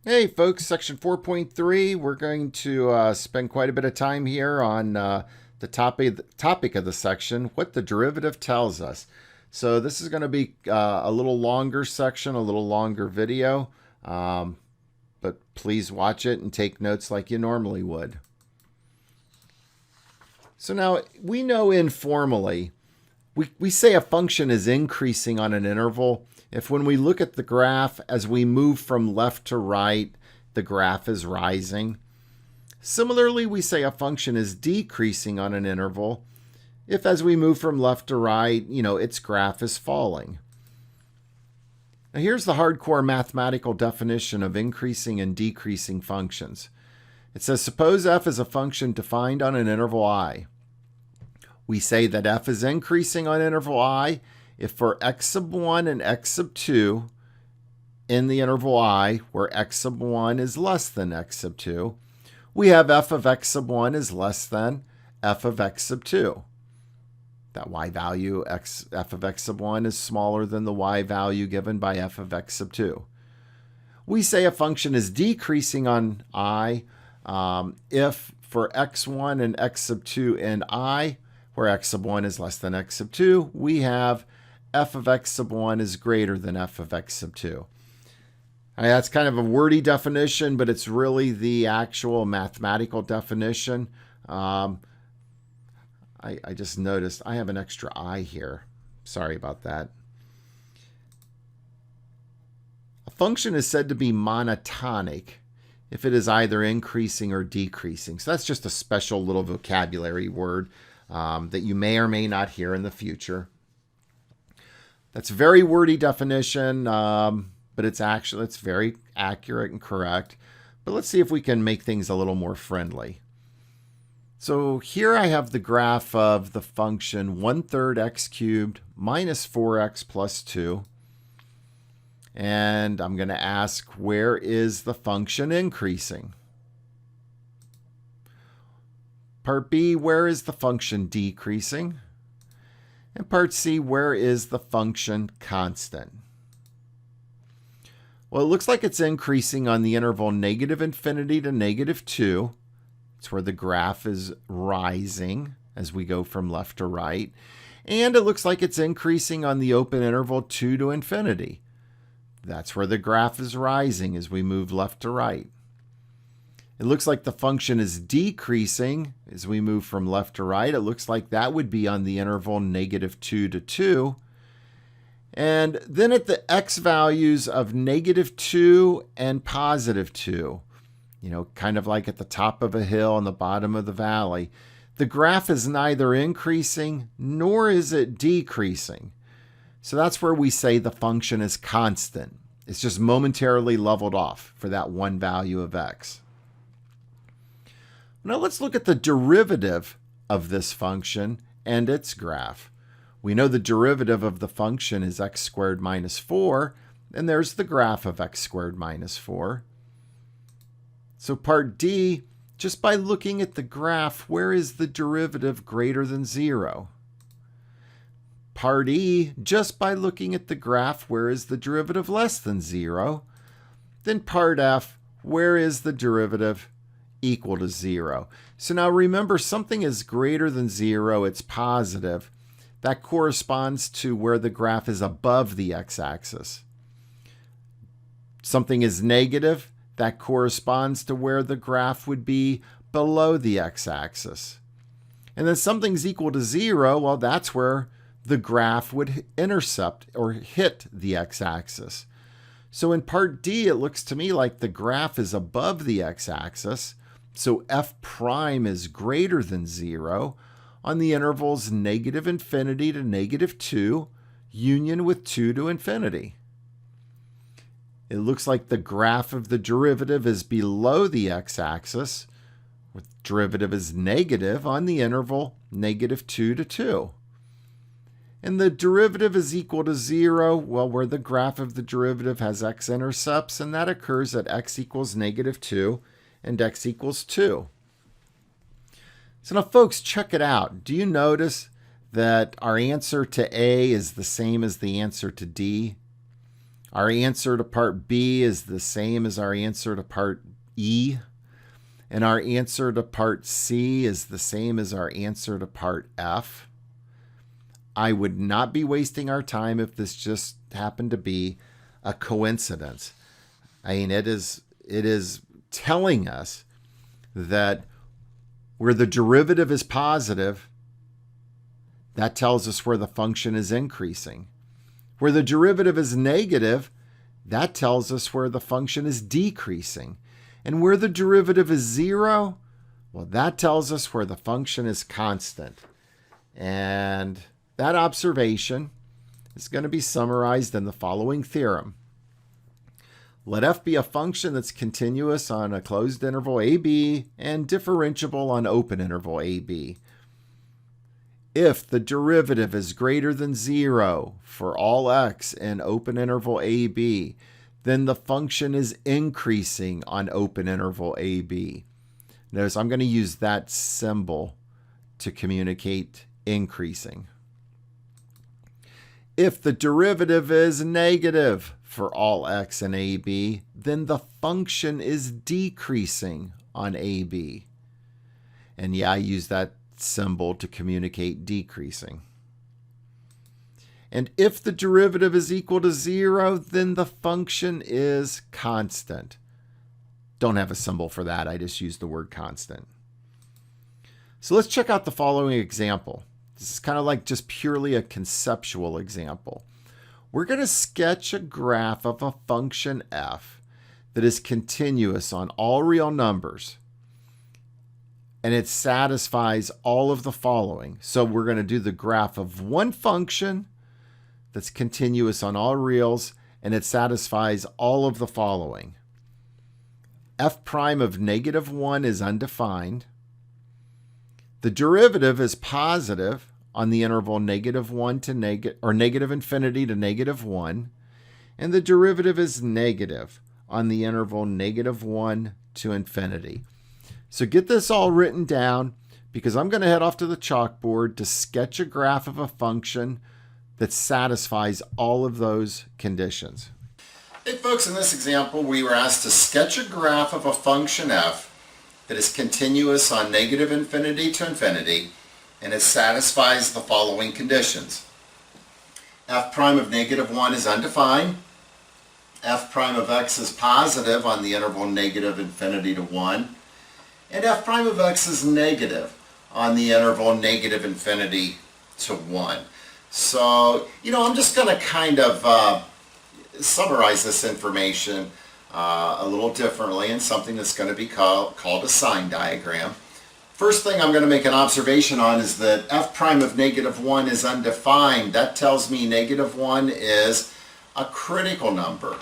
Hey folks, section 4.3. We're going to spend quite a bit of time here on the topic of the section, what the derivative tells us. So this is going to be a little longer section, a little longer video, but please watch it and take notes like you normally would. So now we know informally, we say a function is increasing on an interval if when we look at the graph as we move from left to right, the graph is rising. Similarly, we say a function is decreasing on an interval if as we move from left to right, its graph is falling. Now here's the hardcore mathematical definition of increasing and decreasing functions. It says, suppose f is a function defined on an interval I. We say that f is increasing on interval I if for x sub 1 and x sub 2 in the interval I, where x sub 1 is less than x sub 2, we have f of x sub 1 is less than f of x sub 2. That y value, f of x sub 1, is smaller than the y value given by f of x sub 2. We say a function is decreasing on I if for x1 and x sub 2 in I, where x sub 1 is less than x sub 2, we have f of x sub 1 is greater than f of x sub 2. That's kind of a wordy definition, but it's really the actual mathematical definition. I just noticed I have an extra I here. Sorry about that. A function is said to be monotonic if it is either increasing or decreasing. So that's just a special little vocabulary word that you may or may not hear in the future. That's a very wordy definition, but it's very accurate and correct. But let's see if we can make things a little more friendly. So here I have the graph of the function 1/3 x cubed minus 4x plus 2. And I'm going to ask, where is the function increasing? Part B, where is the function decreasing? And part C, where is the function constant? Well, it looks like it's increasing on the interval -infinity to -2. It's where the graph is rising as we go from left to right. And it looks like it's increasing on the open interval 2 to infinity. That's where the graph is rising as we move left to right. It looks like the function is decreasing as we move from left to right. It looks like that would be on the interval -2 to 2. And then at the x values of -2 and +2, kind of like at the top of a hill and the bottom of the valley, the graph is neither increasing nor is it decreasing. So that's where we say the function is constant. It's just momentarily leveled off for that one value of x. Now let's look at the derivative of this function and its graph. We know the derivative of the function is x squared minus 4, and there's the graph of x squared minus 4. So part D, just by looking at the graph, where is the derivative greater than 0? Part E, just by looking at the graph, where is the derivative less than 0? Then part F, where is the derivative equal to 0? So now remember, something is greater than 0, it's positive. That corresponds to where the graph is above the x-axis. Something is negative, that corresponds to where the graph would be below the x-axis. And then something's equal to 0, well, that's where the graph would intercept or hit the x-axis. So in part D, it looks to me like the graph is above the x-axis, so f prime is greater than 0 on the intervals -infinity to -2, union with 2 to infinity. It looks like the graph of the derivative is below the x-axis, with derivative is negative on the interval -2 to 2. And the derivative is equal to 0, well, where the graph of the derivative has x-intercepts, and that occurs at x equals -2 and x equals 2. So now, folks, check it out. Do you notice that our answer to A is the same as the answer to D? Our answer to part B is the same as our answer to part E. And our answer to part C is the same as our answer to part F. I would not be wasting our time if this just happened to be a coincidence. I mean, it is telling us that where the derivative is positive, that tells us where the function is increasing. Where the derivative is negative, that tells us where the function is decreasing. And where the derivative is 0, well, that tells us where the function is constant. And that observation is going to be summarized in the following theorem. Let f be a function that's continuous on a closed interval ab and differentiable on open interval ab. If the derivative is greater than 0 for all x in open interval ab, then the function is increasing on open interval AB. Notice I'm going to use that symbol to communicate increasing. If the derivative is negative for all x in AB, then the function is decreasing on AB. And yeah, I use that symbol to communicate decreasing. And if the derivative is equal to 0, then the function is constant. Don't have a symbol for that. I just use the word constant. So let's check out the following example. This is kind of like just purely a conceptual example. We're going to sketch a graph of a function f that is continuous on all real numbers. And it satisfies all of the following. So we're going to do the graph of one function that's continuous on all reals, and it satisfies all of the following. F prime of -1 is undefined. The derivative is positive on the interval -1 to negative infinity to -1, and the derivative is negative on the interval -1 to infinity. So get this all written down, because I'm going to head off to the chalkboard to sketch a graph of a function that satisfies all of those conditions. Hey folks, in this example we were asked to sketch a graph of a function f that is continuous on negative infinity to infinity, and it satisfies the following conditions. F prime of -1 is undefined. F prime of x is positive on the interval negative infinity to 1. And f prime of x is negative on the interval negative infinity to 1. So, I'm just going to kind of summarize this information a little differently in something that's going to be called a sine diagram. First thing I'm going to make an observation on is that f prime of -1 is undefined. That tells me -1 is a critical number.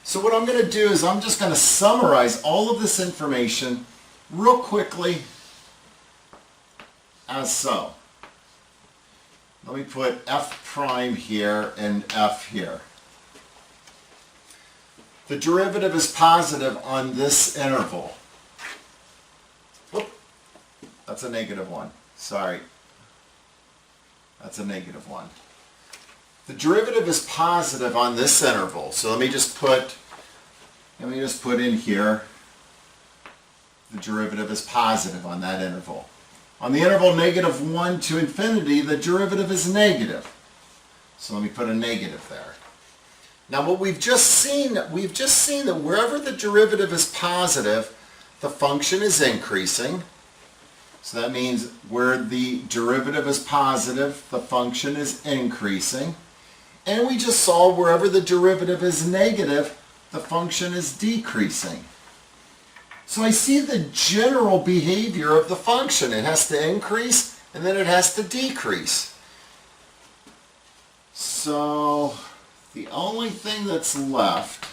So what I'm going to do is I'm just going to summarize all of this information real quickly as so. Let me put f prime here and f here. The derivative is positive on this interval. Whoop, that's a -1. Sorry. That's a -1. The derivative is positive on this interval. So let me just put in here the derivative is positive on that interval. On the interval -1 to infinity, the derivative is negative. So let me put a negative there. Now what we've just seen that wherever the derivative is positive, the function is increasing. So that means where the derivative is positive, the function is increasing. And we just saw wherever the derivative is negative, the function is decreasing. So I see the general behavior of the function. It has to increase and then it has to decrease. So the only thing that's left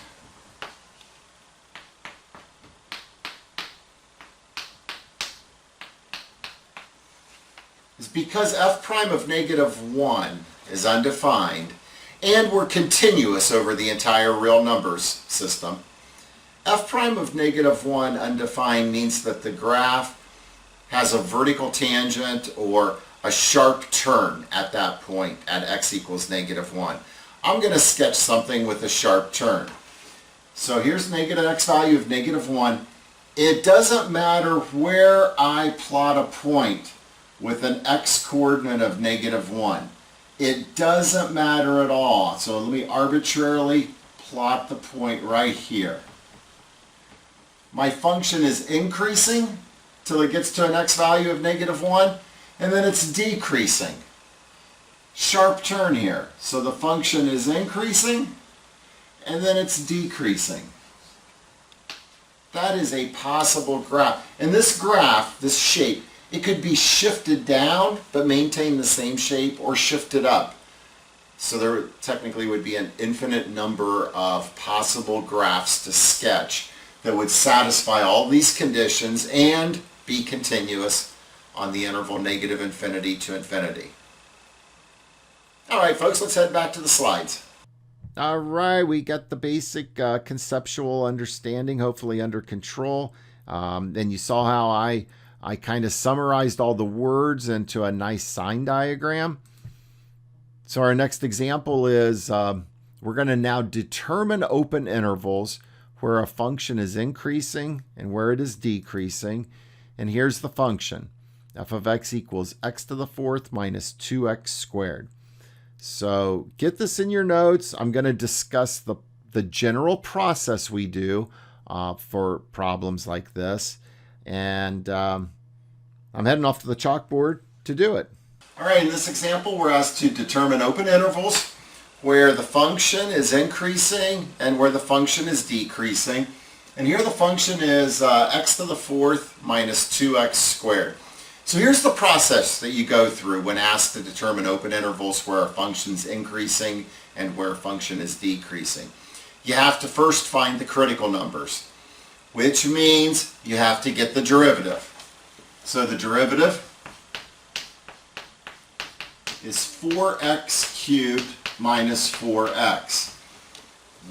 is because f prime of -1 is undefined and we're continuous over the entire real numbers system, f prime of -1 undefined means that the graph has a vertical tangent or a sharp turn at that point at x equals -1. I'm going to sketch something with a sharp turn. So here's negative x value of -1. It doesn't matter where I plot a point with an x coordinate of -1. It doesn't matter at all. So let me arbitrarily plot the point right here. My function is increasing till it gets to an x value of -1, and then it's decreasing. Sharp turn here. So the function is increasing, and then it's decreasing. That is a possible graph. And this graph, this shape, it could be shifted down but maintain the same shape, or shifted up. So there technically would be an infinite number of possible graphs to sketch that would satisfy all these conditions and be continuous on the interval -infinity to infinity. All right, folks, let's head back to the slides. All right, we got the basic conceptual understanding hopefully under control. And you saw how I kind of summarized all the words into a nice sine diagram. So our next example is we're going to now determine open intervals where a function is increasing and where it is decreasing. And here's the function. F of x equals x to the fourth minus 2x squared. So get this in your notes. I'm going to discuss the general process we do for problems like this. And I'm heading off to the chalkboard to do it. All right, in this example, we're asked to determine open intervals where the function is increasing and where the function is decreasing. And here the function is x to the fourth minus 2x squared. So here's the process that you go through when asked to determine open intervals where a function's increasing and where a function is decreasing. You have to first find the critical numbers, which means you have to get the derivative. So the derivative is 4x cubed minus 4x.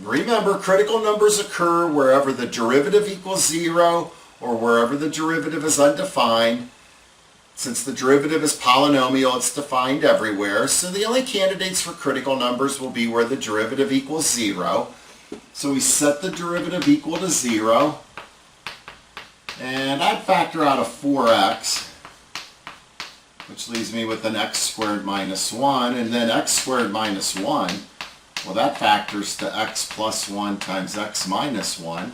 Remember, critical numbers occur wherever the derivative equals 0 or wherever the derivative is undefined. Since the derivative is polynomial, it's defined everywhere. So the only candidates for critical numbers will be where the derivative equals 0. So we set the derivative equal to 0. And I'd factor out a 4x, which leaves me with an x squared minus 1. And then x squared minus 1, well, that factors to x plus 1 times x minus 1.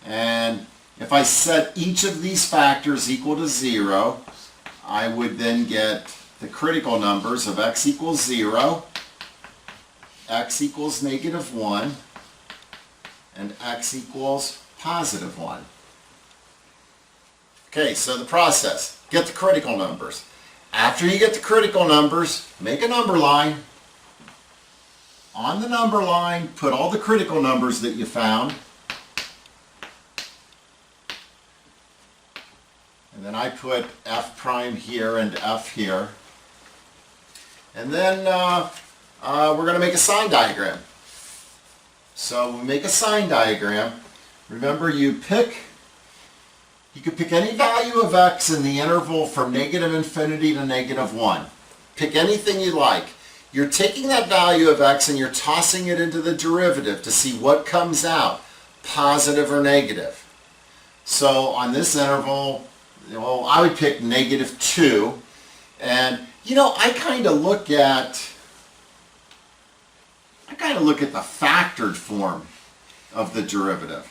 And if I set each of these factors equal to 0, I would then get the critical numbers of x equals 0, x equals -1, and x equals +1. Okay, so the process. Get the critical numbers. After you get the critical numbers, make a number line. On the number line, put all the critical numbers that you found. And then I put f prime here and f here. And then we're going to make a sine diagram. So we make a sine diagram. Remember, you could pick any value of x in the interval from -infinity to -1. Pick anything you like. You're taking that value of x and you're tossing it into the derivative to see what comes out, positive or negative. So on this interval, well, I would pick -2. And, you know, I kind of look at the factored form of the derivative.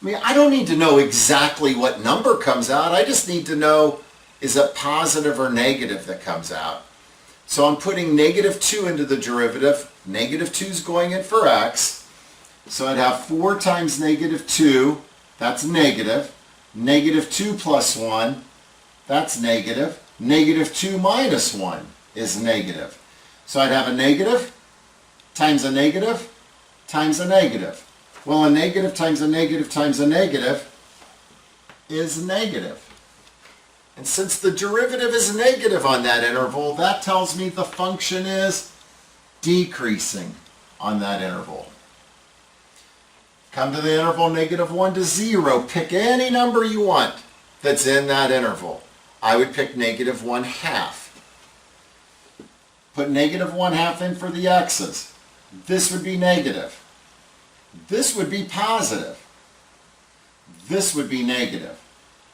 I mean, I don't need to know exactly what number comes out. I just need to know, is it positive or negative that comes out? So I'm putting -2 into the derivative. -2 is going in for x. So I'd have 4 times -2, that's negative. -2 plus 1, that's negative. -2 minus 1 is negative. So I'd have a negative times a negative times a negative. Well, a negative times a negative times a negative is negative. And since the derivative is negative on that interval, that tells me the function is decreasing on that interval. Come to the interval -1 to 0. Pick any number you want that's in that interval. I would pick -1/2. Put negative 1/2 in for the x's. This would be negative. This would be positive. This would be negative.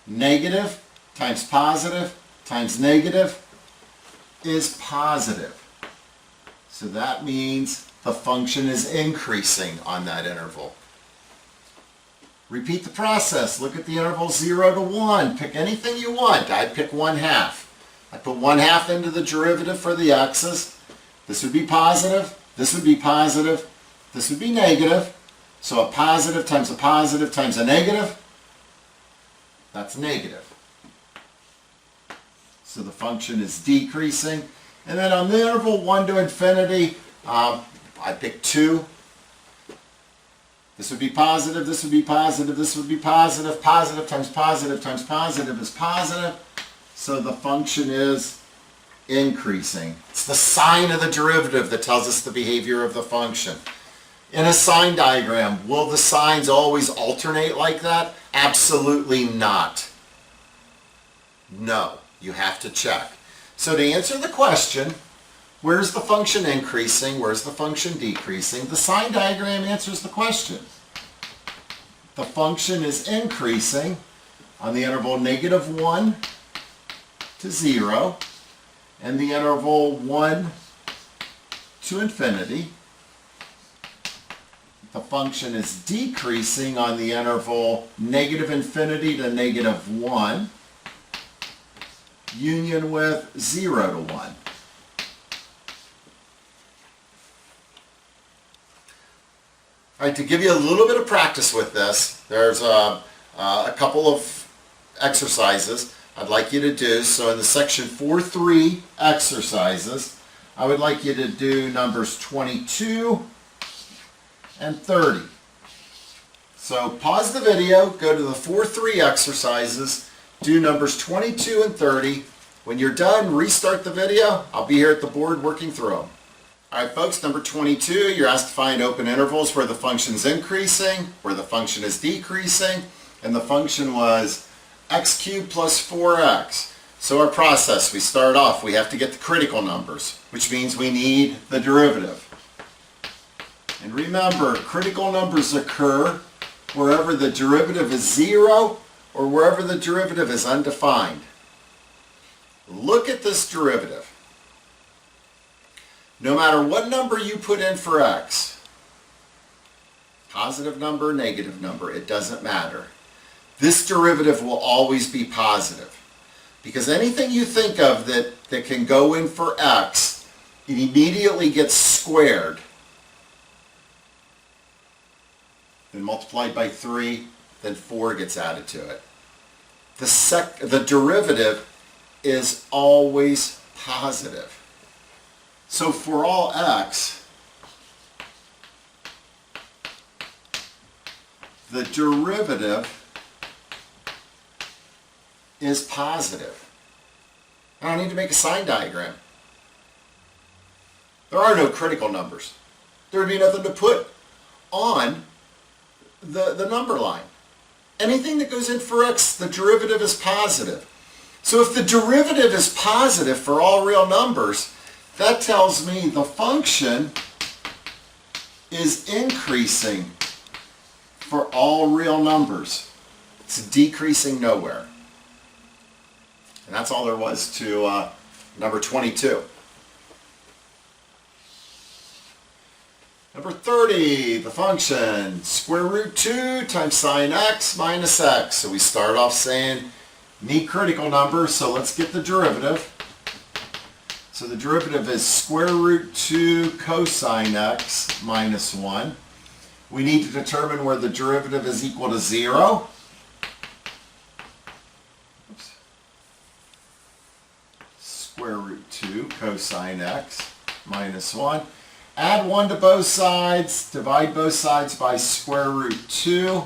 Negative times positive times negative is positive. So that means the function is increasing on that interval. Repeat the process. Look at the interval 0 to 1. Pick anything you want. I'd pick 1/2. I put 1/2 into the derivative for the x's. This would be positive. This would be positive. This would be negative. So a positive times a negative, that's negative. So the function is decreasing. And then on the interval 1 to infinity, I pick 2. This would be positive, this would be positive, this would be positive. Positive times positive is positive. So the function is increasing. It's the sign of the derivative that tells us the behavior of the function. In a sine diagram, will the signs always alternate like that? Absolutely not. No, you have to check. So to answer the question, where's the function increasing, where's the function decreasing, the sine diagram answers the question. The function is increasing on the interval negative 1 to 0 and the interval 1 to infinity. The function is decreasing on the interval negative infinity to negative 1, union with 0 to 1. All right, to give you a little bit of practice with this, there's a couple of exercises I'd like you to do. So in the section 4.3 exercises, I would like you to do numbers 22 and 30. So pause the video, go to the 4.3 exercises, do numbers 22 and 30. When you're done, restart the video. I'll be here at the board working through them. All right, folks, number 22, you're asked to find open intervals where the function's increasing, where the function is decreasing, and the function was x cubed plus 4x. So our process, we start off, we have to get the critical numbers, which means we need the derivative. And remember, critical numbers occur wherever the derivative is 0 or wherever the derivative is undefined. Look at this derivative. No matter what number you put in for x, positive number, negative number, it doesn't matter. This derivative will always be positive. Because anything you think of that can go in for x, it immediately gets squared. Then multiplied by 3, then 4 gets added to it. The derivative is always positive. So for all x, the derivative is positive. I don't need to make a sine diagram. There are no critical numbers. There would be nothing to put on the number line. Anything that goes in for x, the derivative is positive. So if the derivative is positive for all real numbers, that tells me the function is increasing for all real numbers. It's decreasing nowhere. And that's all there was to number 22. Number 30, the function, square root 2 times sine x minus x. So we start off saying need critical number, so let's get the derivative. So the derivative is square root 2 cosine x minus 1. We need to determine where the derivative is equal to 0. Oops. Square root 2 cosine x minus 1. Add 1 to both sides, divide both sides by square root 2.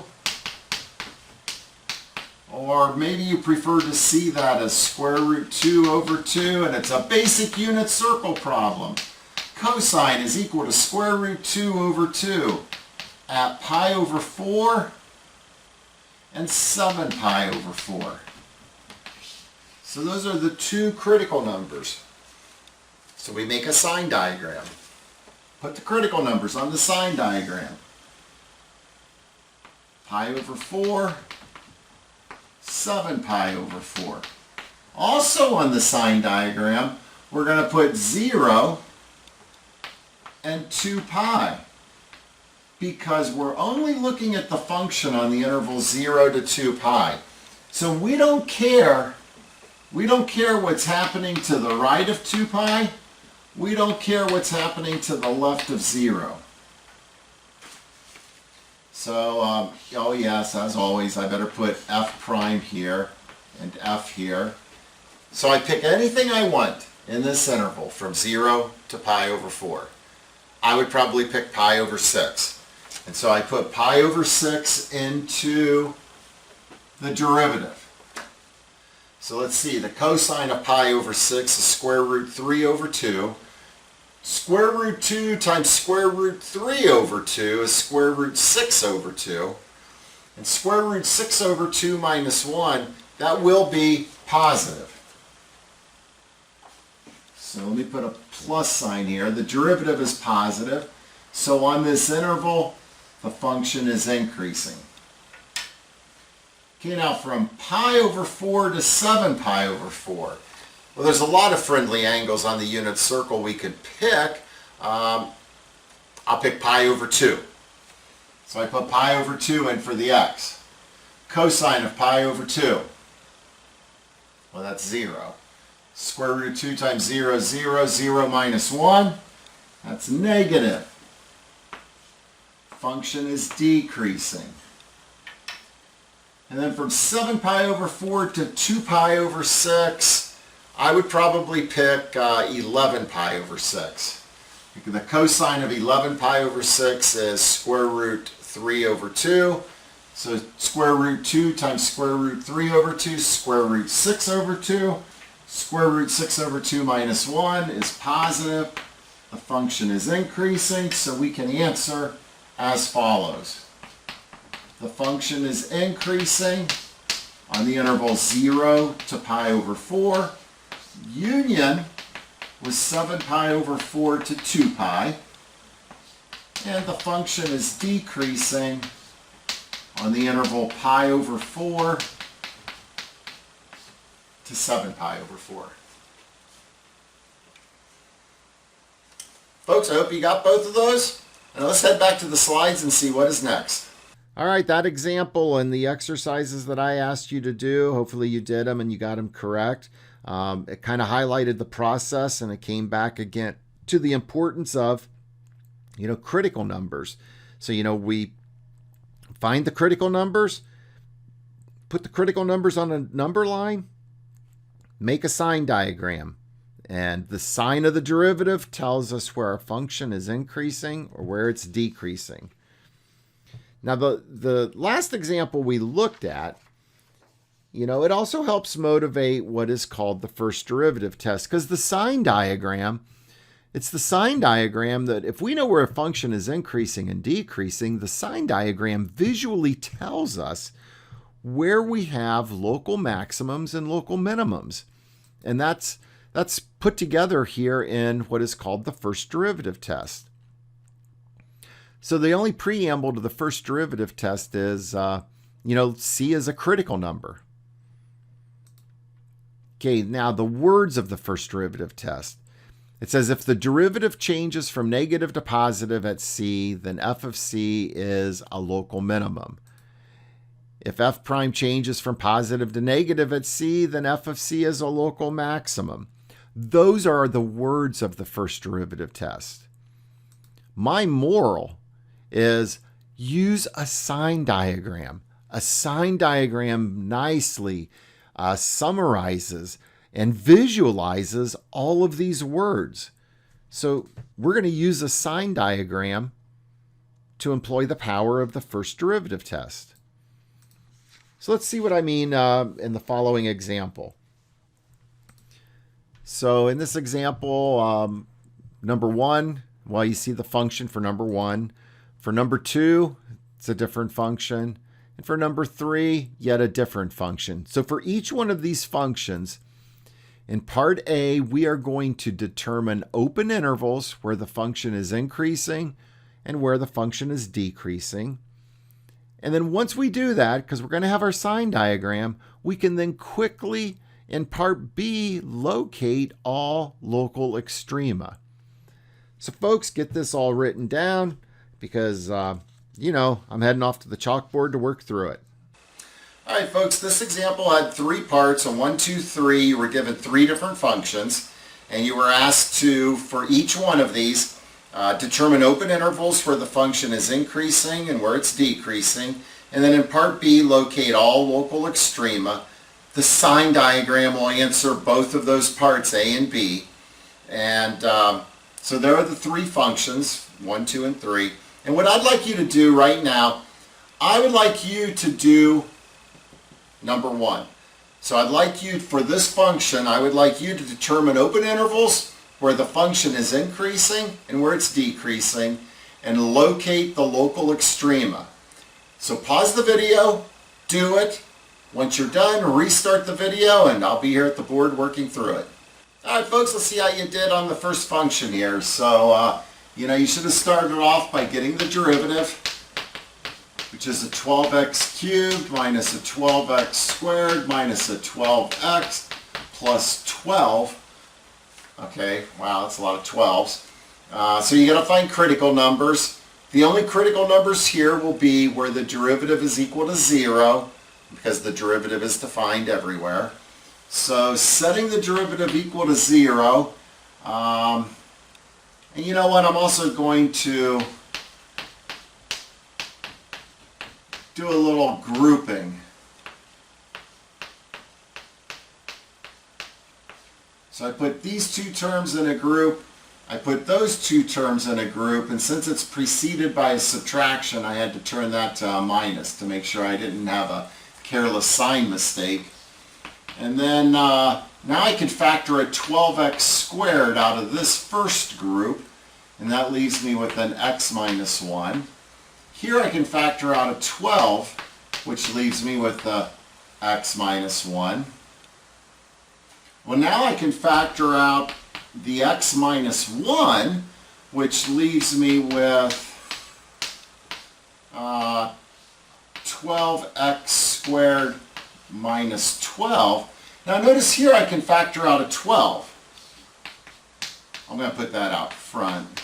Or maybe you prefer to see that as square root 2 over 2, and it's a basic unit circle problem. Cosine is equal to square root 2 over 2 at pi over 4 and 7 pi over 4. So those are the two critical numbers. So we make a sine diagram. Put the critical numbers on the sine diagram. Pi over 4, 7 pi over 4. Also on the sine diagram, we're going to put 0 and 2 pi. Because we're only looking at the function on the interval 0 to 2 pi. So we don't care what's happening to the right of 2 pi. We don't care what's happening to the left of 0. So, oh yes, as always, I better put f prime here and f here. So I pick anything I want in this interval from 0 to pi over 4. I would probably pick pi over 6. And so I put pi over 6 into the derivative. So let's see, the cosine of pi over 6 is square root 3 over 2. Square root 2 times square root 3 over 2 is square root 6 over 2. And square root 6 over 2 minus 1, that will be positive. So let me put a plus sign here. The derivative is positive. So on this interval, the function is increasing. Okay, now from pi over 4 to 7 pi over 4. Well, there's a lot of friendly angles on the unit circle we could pick. I'll pick pi over 2. So I put pi over 2 in for the x. Cosine of pi over 2. Well, that's 0. Square root of 2 times 0 is 0. 0 minus 1. That's negative. Function is decreasing. And then from 7 pi over 4 to 2 pi over 6, I would probably pick 11 pi over 6. The cosine of 11 pi over 6 is square root 3 over 2. So square root 2 times square root 3 over 2, square root 6 over 2. Square root 6 over 2 minus 1 is positive. The function is increasing, so we can answer as follows. The function is increasing on the interval 0 to pi over 4. Union was 7 pi over 4 to 2 pi. And the function is decreasing on the interval pi over 4 to 7 pi over 4. Folks, I hope you got both of those. And let's head back to the slides and see what is next. All right, that example and the exercises that I asked you to do, hopefully you did them and you got them correct. It kind of highlighted the process, and it came back again to the importance of, critical numbers. So, we find the critical numbers, put the critical numbers on a number line, make a sine diagram. And the sign of the derivative tells us where our function is increasing or where it's decreasing. Now, the last example we looked at, it also helps motivate what is called the first derivative test, because the sine diagram, it's the sine diagram that if we know where a function is increasing and decreasing, the sine diagram visually tells us where we have local maximums and local minimums. And that's put together here in what is called the first derivative test. So the only preamble to the first derivative test is, C is a critical number. Okay, now the words of the first derivative test. It says if the derivative changes from negative to positive at C, then f of C is a local minimum. If f prime changes from positive to negative at C, then f of C is a local maximum. Those are the words of the first derivative test. My moral is use a sine diagram. A sine diagram nicely summarizes and visualizes all of these words. So we're going to use a sine diagram to employ the power of the first derivative test. So let's see what I mean in the following example. So in this example, number 1, well, you see the function for number 1. For number 2, it's a different function. And for number 3, yet a different function. So for each one of these functions, In part A, we are going to determine open intervals where the function is increasing and where the function is decreasing. And then once we do that, because we're going to have our sine diagram, we can then quickly, in part B, locate all local extrema. So folks, get this all written down because, I'm heading off to the chalkboard to work through it. All right, folks, this example had 3 parts. On 1, 2, 3, you were given 3 different functions, and you were asked to, for each one of these, determine open intervals where the function is increasing and where it's decreasing, and then in part B, locate all local extrema. The sine diagram will answer both of those parts, A and B. And so there are the 3 functions, 1, 2, and 3. And what I'd like you to do right now, I would like you to do number 1. So I'd like you, for this function, I would like you to determine open intervals where the function is increasing and where it's decreasing, and locate the local extrema. So pause the video, do it. Once you're done, restart the video, and I'll be here at the board working through it. All right, folks, let's see how you did on the first function here. So, you should have started off by getting the derivative, which is a 12x cubed minus a 12x squared minus a 12x plus 12. Okay, wow, that's a lot of 12s. So you got to find critical numbers. The only critical numbers here will be where the derivative is equal to 0, because the derivative is defined everywhere. So setting the derivative equal to 0, and you know what, I'm also going to do a little grouping. So I put these 2 terms in a group, I put those 2 terms in a group, and since it's preceded by a subtraction, I had to turn that to a minus to make sure I didn't have a careless sign mistake. And then now I can factor a 12x squared out of this first group, and that leaves me with an x minus 1. Here I can factor out a 12, which leaves me with the x minus 1. Well, now I can factor out the x minus 1, which leaves me with 12x squared minus 12. Now notice here I can factor out a 12. I'm going to put that out front.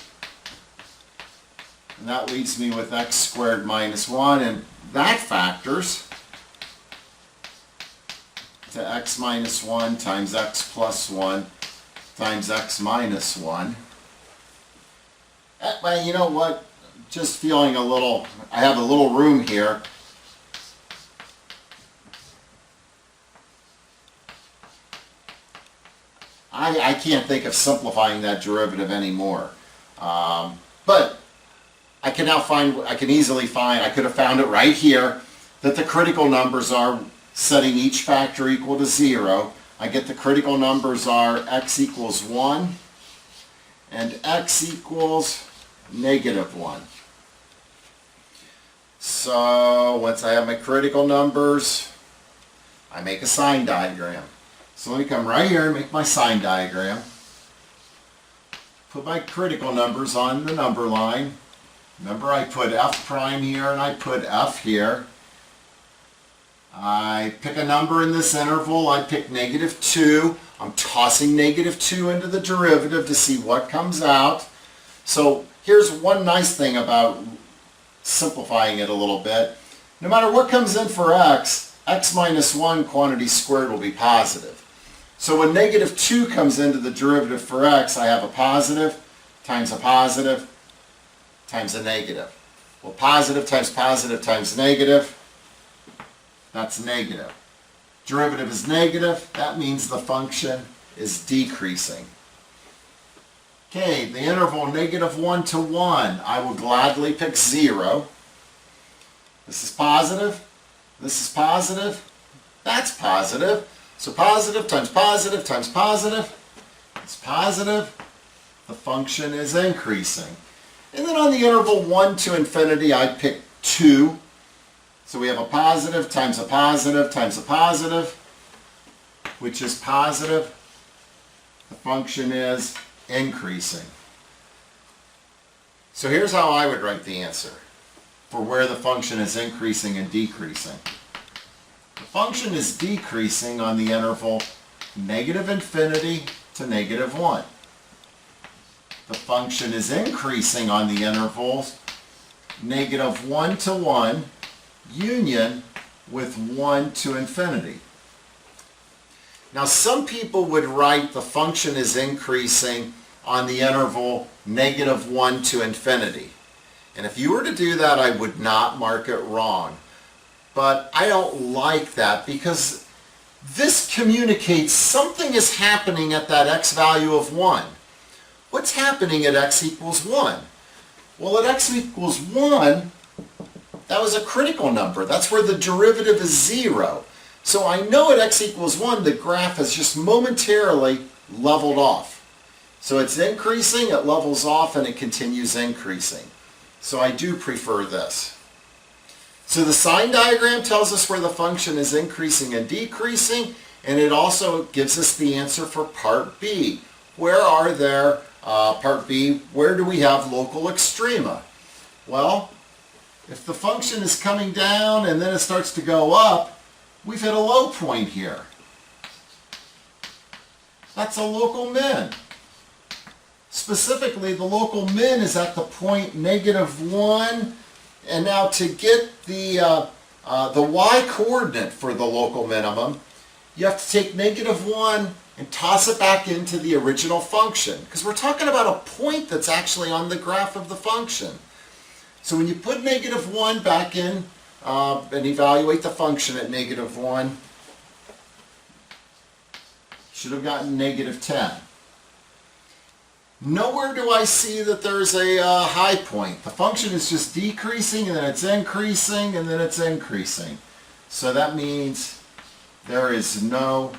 And that leaves me with x squared minus 1, and that factors to x minus 1 times x plus 1 times x minus 1. Well, you know what? Just feeling I have a little room here. I can't think of simplifying that derivative anymore. But I can easily find, I could have found it right here, that the critical numbers are setting each factor equal to 0. I get the critical numbers are x equals 1 and x equals negative 1. So once I have my critical numbers, I make a sine diagram. So let me come right here and make my sine diagram. Put my critical numbers on the number line. Remember, I put f prime here and I put f here. I pick a number in this interval. I pick negative 2. I'm tossing negative 2 into the derivative to see what comes out. So here's one nice thing about simplifying it a little bit. No matter what comes in for x, x minus 1 quantity squared will be positive. So when negative 2 comes into the derivative for x, I have a positive times a positive times a negative. Well, positive times negative, that's negative. Derivative is negative, that means the function is decreasing. Okay, the interval negative 1 to 1, I will gladly pick 0. This is positive, this is positive, that's positive. So positive times positive times positive, it's positive, the function is increasing. And then on the interval 1 to infinity, I pick 2. So we have a positive times a positive times a positive, which is positive the function is increasing. So here's how I would write the answer for where the function is increasing and decreasing. The function is decreasing on the interval -infinity to -1. The function is increasing on the intervals -1 to 1 union with 1 to infinity. Now some people would write the function is increasing on the interval -1 to infinity. And if you were to do that, I would not mark it wrong. But I don't like that because this communicates something is happening at that x value of 1. What's happening at x equals 1? Well, at x equals 1, that was a critical number. That's where the derivative is 0. So I know at x equals 1, the graph has just momentarily leveled off. So it's increasing, it levels off, and it continues increasing. So I do prefer this. So the sine diagram tells us where the function is increasing and decreasing, and it also gives us the answer for part B. Where are there, part B, where do we have local extrema? Well, if the function is coming down and then it starts to go up, we've hit a low point here. That's a local min. Specifically, the local min is at the point -1, and now to get the y coordinate for the local minimum, you have to take -1 and toss it back into the original function, because we're talking about a point that's actually on the graph of the function. So when you put -1 back in and evaluate the function at -1, should have gotten -10. Nowhere do I see that there's a high point. The function is just decreasing, and then it's increasing, and then it's increasing. So that means there is no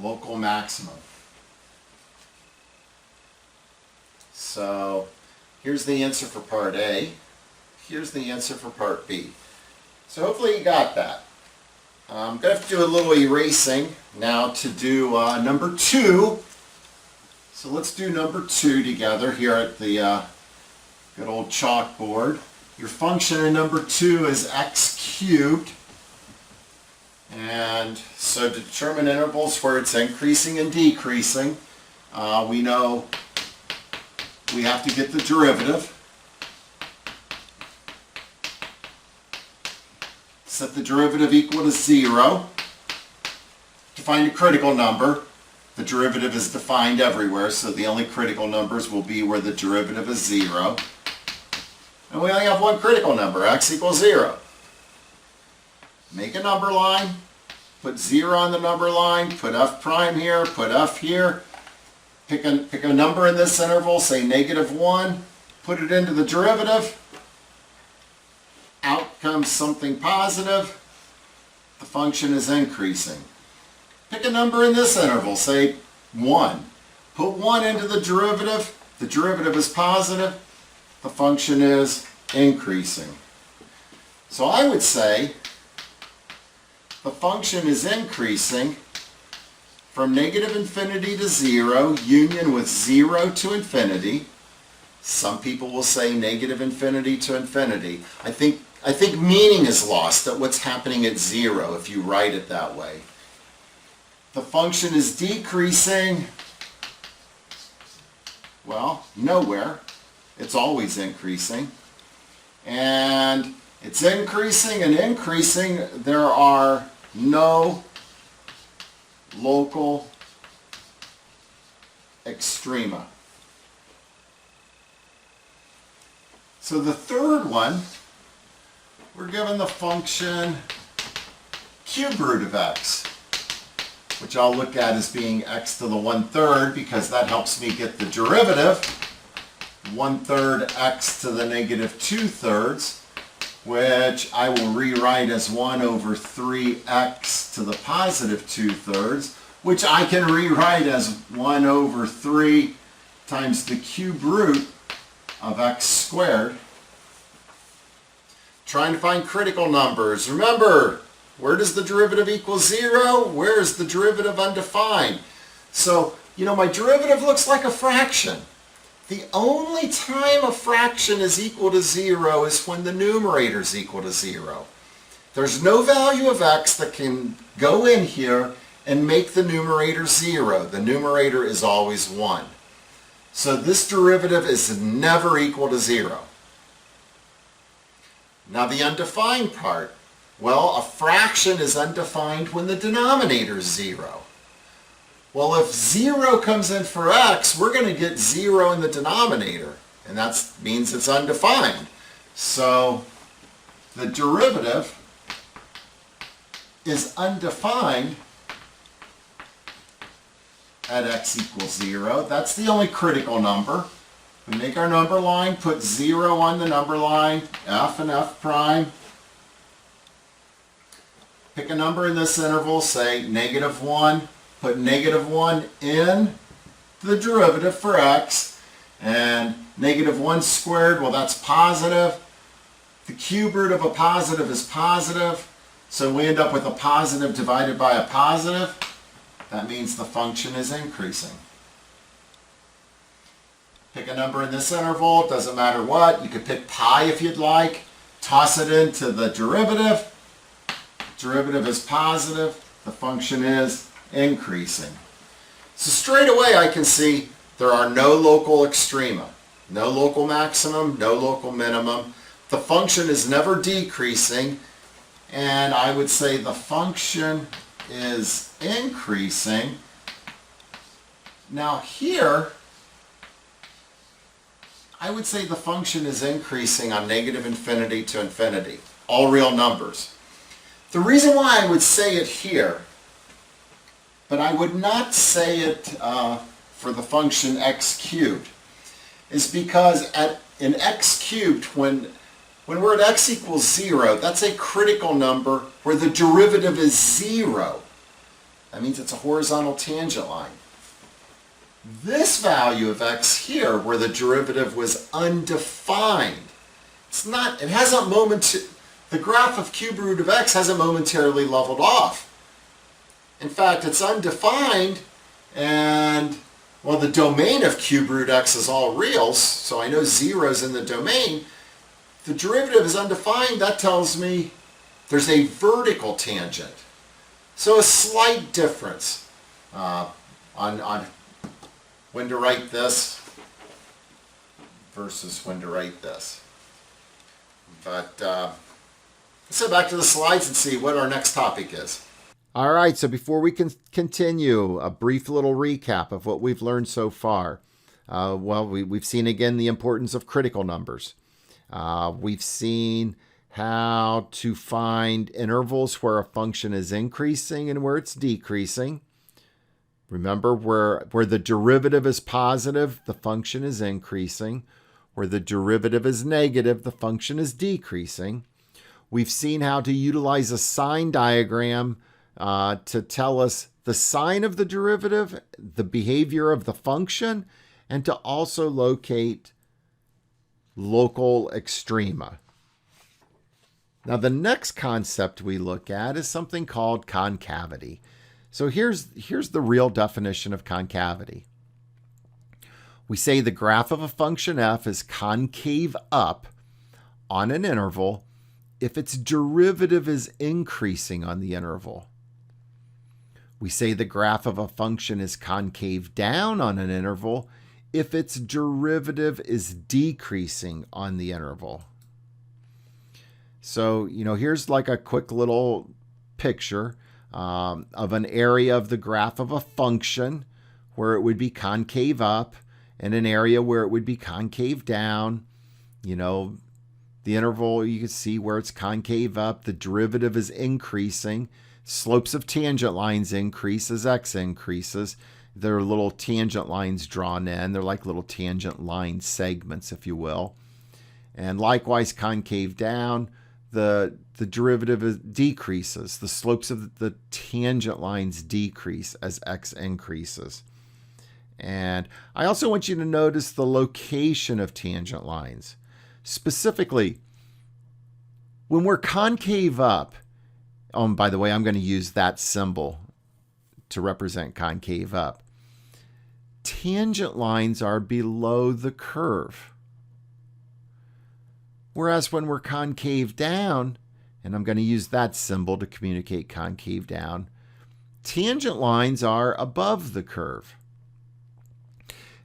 local maximum. So here's the answer for part A. Here's the answer for part B. So hopefully you got that. I'm going to have to do a little erasing now to do number 2. So let's do number 2 together here at the good old chalkboard. Your function in number 2 is x cubed. And so to determine intervals where it's increasing and decreasing, we know we have to get the derivative. Set the derivative equal to 0. To find a critical number, the derivative is defined everywhere, so the only critical numbers will be where the derivative is 0. And we only have one critical number, x equals 0. Make a number line, put 0 on the number line, put f prime here, put f here. Pick a number in this interval, say -1, put it into the derivative. Out comes something positive. The function is increasing. Pick a number in this interval, say 1. Put 1 into the derivative is positive, the function is increasing. So I would say the function is increasing from -infinity to 0, union with 0 to infinity. Some people will say -infinity to infinity. I think meaning is lost at what's happening at 0 if you write it that way. The function is decreasing, well, nowhere. It's always increasing. And it's increasing and increasing. There are no local extrema. So the third one, we're given the function cube root of x, which I'll look at as being x to the 1/3 because that helps me get the derivative. 1/3 x to the -2/3, which I will rewrite as 1/3x to the +2/3, which I can rewrite as 1/3 times the cube root of x squared. Trying to find critical numbers. Remember, Where does the derivative equal 0? Where is the derivative undefined? So, my derivative looks like a fraction. The only time a fraction is equal to 0 is when the numerator is equal to 0. There's no value of x that can go in here and make the numerator 0. The numerator is always 1. So this derivative is never equal to 0. Now the undefined part. Well, a fraction is undefined when the denominator is 0. Well, if 0 comes in for x, we're going to get 0 in the denominator, and that means it's undefined. So the derivative is undefined at x equals 0. That's the only critical number. We make our number line, put 0 on the number line, f and f prime. Pick a number in this interval, say -1. Put -1 in the derivative for x. And -1 squared, well, that's positive. The cube root of a positive is positive. So we end up with a positive divided by a positive. That means the function is increasing. Pick a number in this interval, it doesn't matter what. You could pick pi if you'd like. Toss it into the derivative. Derivative is positive. The function is increasing. So straight away I can see there are no local extrema. No local maximum, no local minimum. The function is never decreasing. And I would say the function is increasing. Now here, I would say the function is increasing on -infinity to infinity. All real numbers. The reason why I would say it here, but I would not say it for the function x cubed, is because in x cubed, when we're at x equals 0, that's a critical number where the derivative is 0. That means it's a horizontal tangent line. This value of x here, where the derivative was undefined, the graph of cube root of x hasn't momentarily leveled off. In fact, it's undefined, and, well, the domain of cube root x is all reals, so I know 0 is in the domain. The derivative is undefined. That tells me there's a vertical tangent. So a slight difference on when to write this versus when to write this. But let's go back to the slides and see what our next topic is. All right, so before we can continue, a brief little recap of what we've learned so far. We've seen again the importance of critical numbers. We've seen how to find intervals where a function is increasing and where it's decreasing. Remember, where the derivative is positive, the function is increasing. Where the derivative is negative, the function is decreasing. We've seen how to utilize a sine diagram to tell us the sign of the derivative, the behavior of the function, and to also locate local extrema. Now, the next concept we look at is something called concavity. So here's the real definition of concavity. We say the graph of a function f is concave up on an interval if its derivative is increasing on the interval. We say the graph of a function is concave down on an interval if its derivative is decreasing on the interval. So, here's like a quick little picture of an area of the graph of a function where it would be concave up and an area where it would be concave down. The interval, you can see where it's concave up, the derivative is increasing. Slopes of tangent lines increase as x increases. There are little tangent lines drawn in. They're like little tangent line segments, if you will. And likewise, concave down, the derivative decreases. The slopes of the tangent lines decrease as x increases. And I also want you to notice the location of tangent lines. Specifically, when we're concave up, Oh, and by the way, I'm going to use that symbol to represent concave up. Tangent lines are below the curve. Whereas when we're concave down, and I'm going to use that symbol to communicate concave down, tangent lines are above the curve.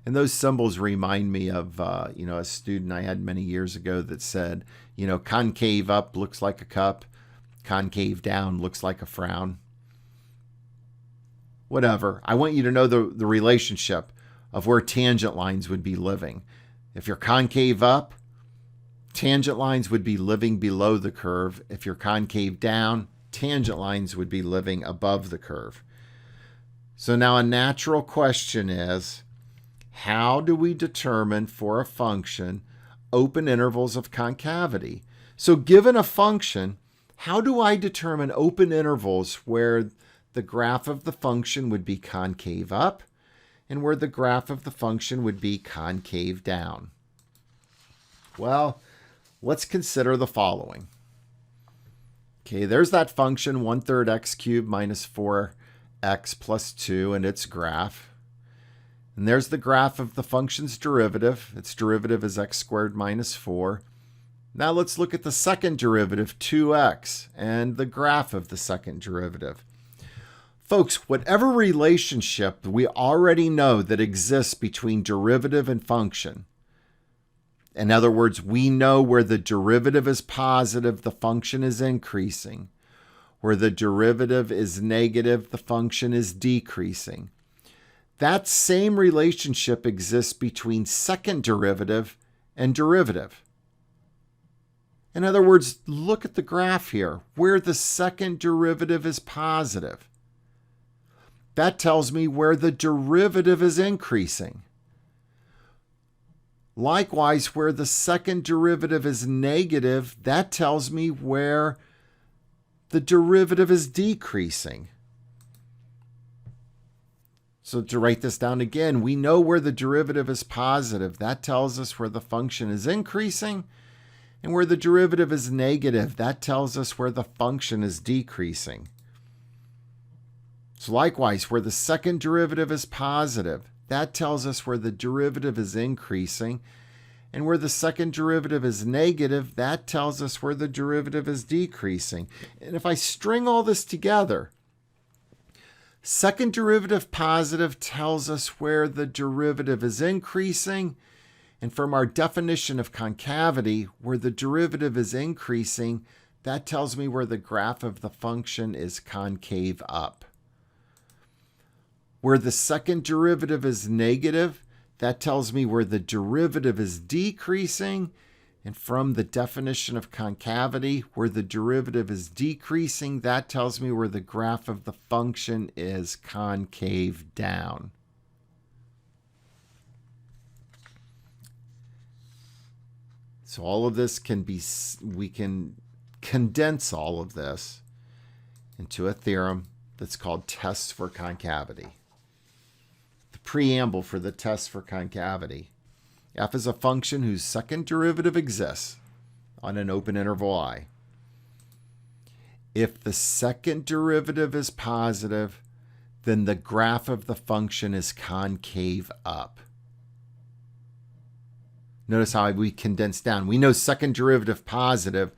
And those symbols remind me of, a student I had many years ago that said, concave up looks like a cup, concave down looks like a frown. Whatever. I want you to know the relationship of where tangent lines would be living. If you're concave up, tangent lines would be living below the curve. If you're concave down, tangent lines would be living above the curve. So now a natural question is, how do we determine for a function open intervals of concavity? So given a function, how do I determine open intervals where the graph of the function would be concave up and where the graph of the function would be concave down? Well, let's consider the following. Okay, there's that function 1/3 x cubed minus 4x plus 2 and its graph. And there's the graph of the function's derivative. Its derivative is x squared minus 4. Now let's look at the second derivative, 2x, and the graph of the second derivative. Folks, whatever relationship we already know that exists between derivative and function, in other words, we know where the derivative is positive, the function is increasing. Where the derivative is negative, the function is decreasing. That same relationship exists between second derivative and derivative. In other words, look at the graph here, where the second derivative is positive. That tells me where the derivative is increasing. Likewise, where the second derivative is negative, that tells me where the derivative is decreasing. So to write this down again, we know where the derivative is positive. That tells us where the function is increasing. And where the derivative is negative, that tells us where the function is decreasing. So likewise, where the second derivative is positive, that tells us where the derivative is increasing. And where the second derivative is negative, that tells us where the derivative is decreasing. And if I string all this together, second derivative positive tells us where the derivative is increasing. And from our definition of concavity, where the derivative is increasing, that tells me where the graph of the function is concave up. Where the second derivative is negative, that tells me where the derivative is decreasing. And from the definition of concavity, where the derivative is decreasing, that tells me where the graph of the function is concave down. So all of this we can condense all of this into a theorem that's called tests for concavity. The preamble for the tests for concavity. F is a function whose second derivative exists on an open interval I. If the second derivative is positive, then the graph of the function is concave up. Notice how we condense down. We know second derivative positive.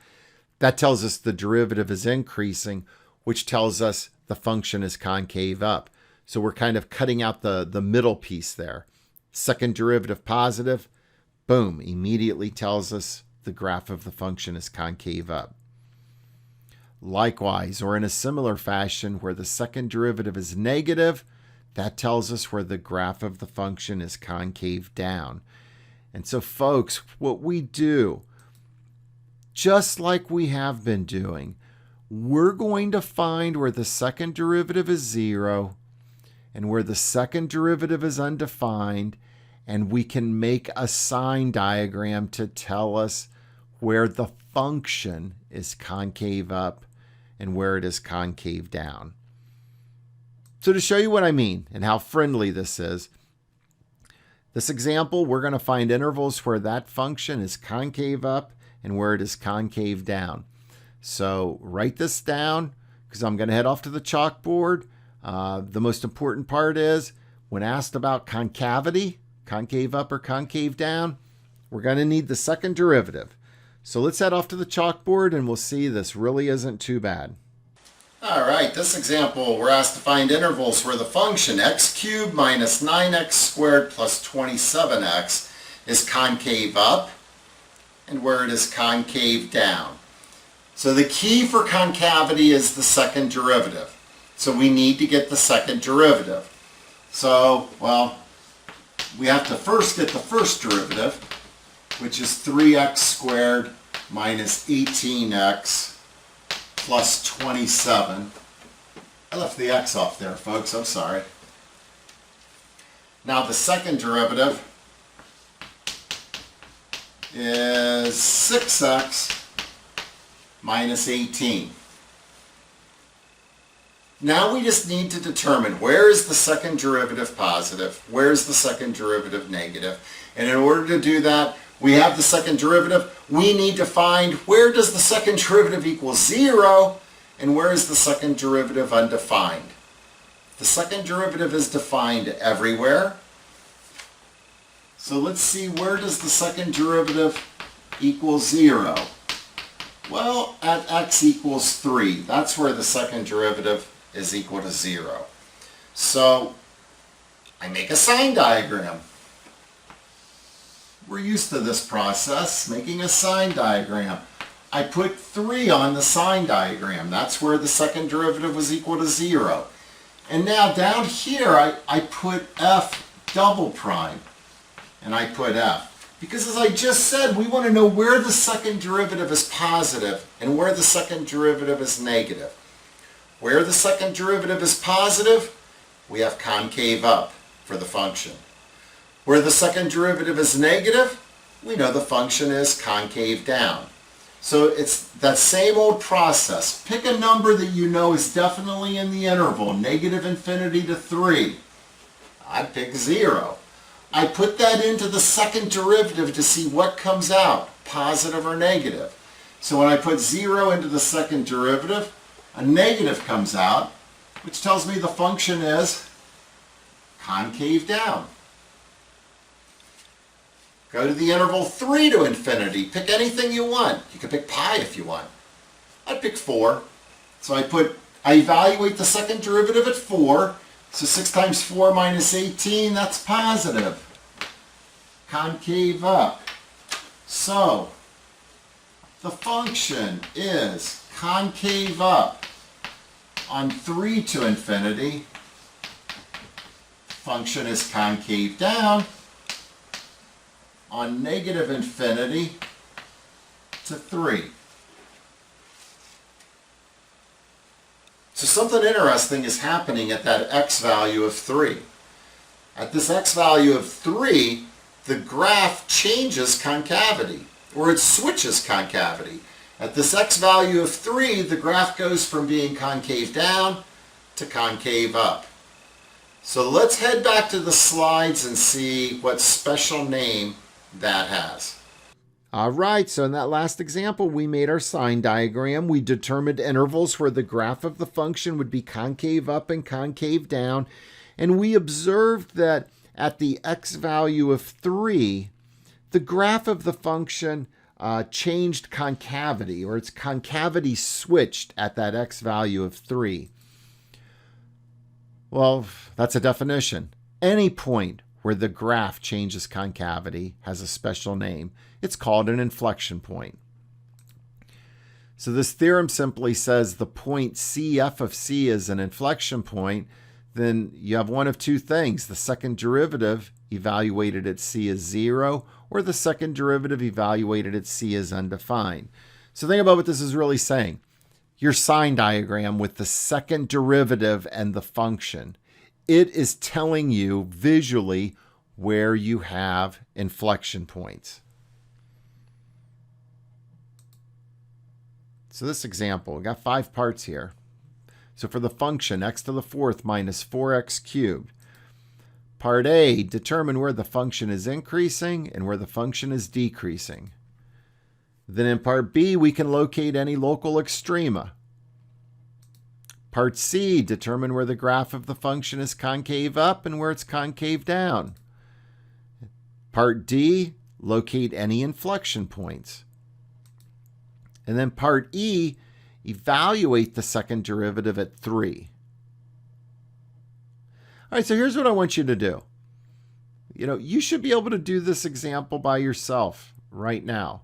That tells us the derivative is increasing, which tells us the function is concave up. So we're kind of cutting out the middle piece there. Second derivative positive, boom, immediately tells us the graph of the function is concave up. Likewise, or in a similar fashion, where the second derivative is negative, that tells us where the graph of the function is concave down. And so, folks, what we do, just like we have been doing, we're going to find where the second derivative is 0 and where the second derivative is undefined, and we can make a sine diagram to tell us where the function is concave up and where it is concave down. So to show you what I mean and how friendly this is, this example, we're going to find intervals where that function is concave up and where it is concave down. So write this down, because I'm going to head off to the chalkboard. The most important part is when asked about concavity, concave up or concave down, we're going to need the second derivative. So let's head off to the chalkboard and we'll see this really isn't too bad. All right, this example, we're asked to find intervals where the function x cubed minus 9x squared plus 27x is concave up and where it is concave down. So the key for concavity is the second derivative. So we need to get the second derivative. So, well, we have to first get the first derivative, which is 3x squared minus 18x plus 27. I left the x off there, folks. I'm sorry. Now the second derivative is 6x minus 18. Now we just need to determine where is the second derivative positive, where is the second derivative negative. And in order to do that, we have the second derivative. We need to find where does the second derivative equal 0 and where is the second derivative undefined. The second derivative is defined everywhere. So let's see, where does the second derivative equal 0? Well, at x equals 3. That's where the second derivative is equal to 0. So I make a sine diagram. We're used to this process, making a sine diagram. I put 3 on the sine diagram. That's where the second derivative was equal to 0. And now down here, I put f double prime. And I put f. Because as I just said, we want to know where the second derivative is positive and where the second derivative is negative. Where the second derivative is positive, we have concave up for the function. Where the second derivative is negative, we know the function is concave down. So it's that same old process. Pick a number that you know is definitely in the interval, negative infinity to 3. I pick 0. I put that into the second derivative to see what comes out, positive or negative. So when I put 0 into the second derivative, a negative comes out, which tells me the function is concave down. Go to the interval 3 to infinity. Pick anything you want. You can pick pi if you want. I pick 4. So I evaluate the second derivative at 4. So 6 times 4 minus 18, that's positive. Concave up. So the function is concave up on 3 to infinity. Function is concave down on negative infinity to 3. So something interesting is happening at that x value of 3. At this x value of 3, the graph changes concavity, or it switches concavity. At this x value of 3, the graph goes from being concave down to concave up. So let's head back to the slides and see what special name that has. All right, so in that last example, we made our sine diagram. We determined intervals where the graph of the function would be concave up and concave down. And we observed that at the x value of 3, the graph of the function changed concavity, or its concavity switched at that x value of 3. Well, that's a definition. Any point where the graph changes concavity has a special name. It's called an inflection point. So this theorem simply says the point CF of C is an inflection point. Then you have one of two things. The second derivative evaluated at C is 0, or the second derivative evaluated at C is undefined. So think about what this is really saying. Your sine diagram with the second derivative and the function. It is telling you visually where you have inflection points. So this example, we got 5 parts here. So for the function, x to the 4th minus 4x cubed. Part A, determine where the function is increasing and where the function is decreasing. Then in part B, we can locate any local extrema. Part C, determine where the graph of the function is concave up and where it's concave down. Part D, locate any inflection points. And then part E, evaluate the second derivative at 3. All right, so here's what I want you to do. You should be able to do this example by yourself right now.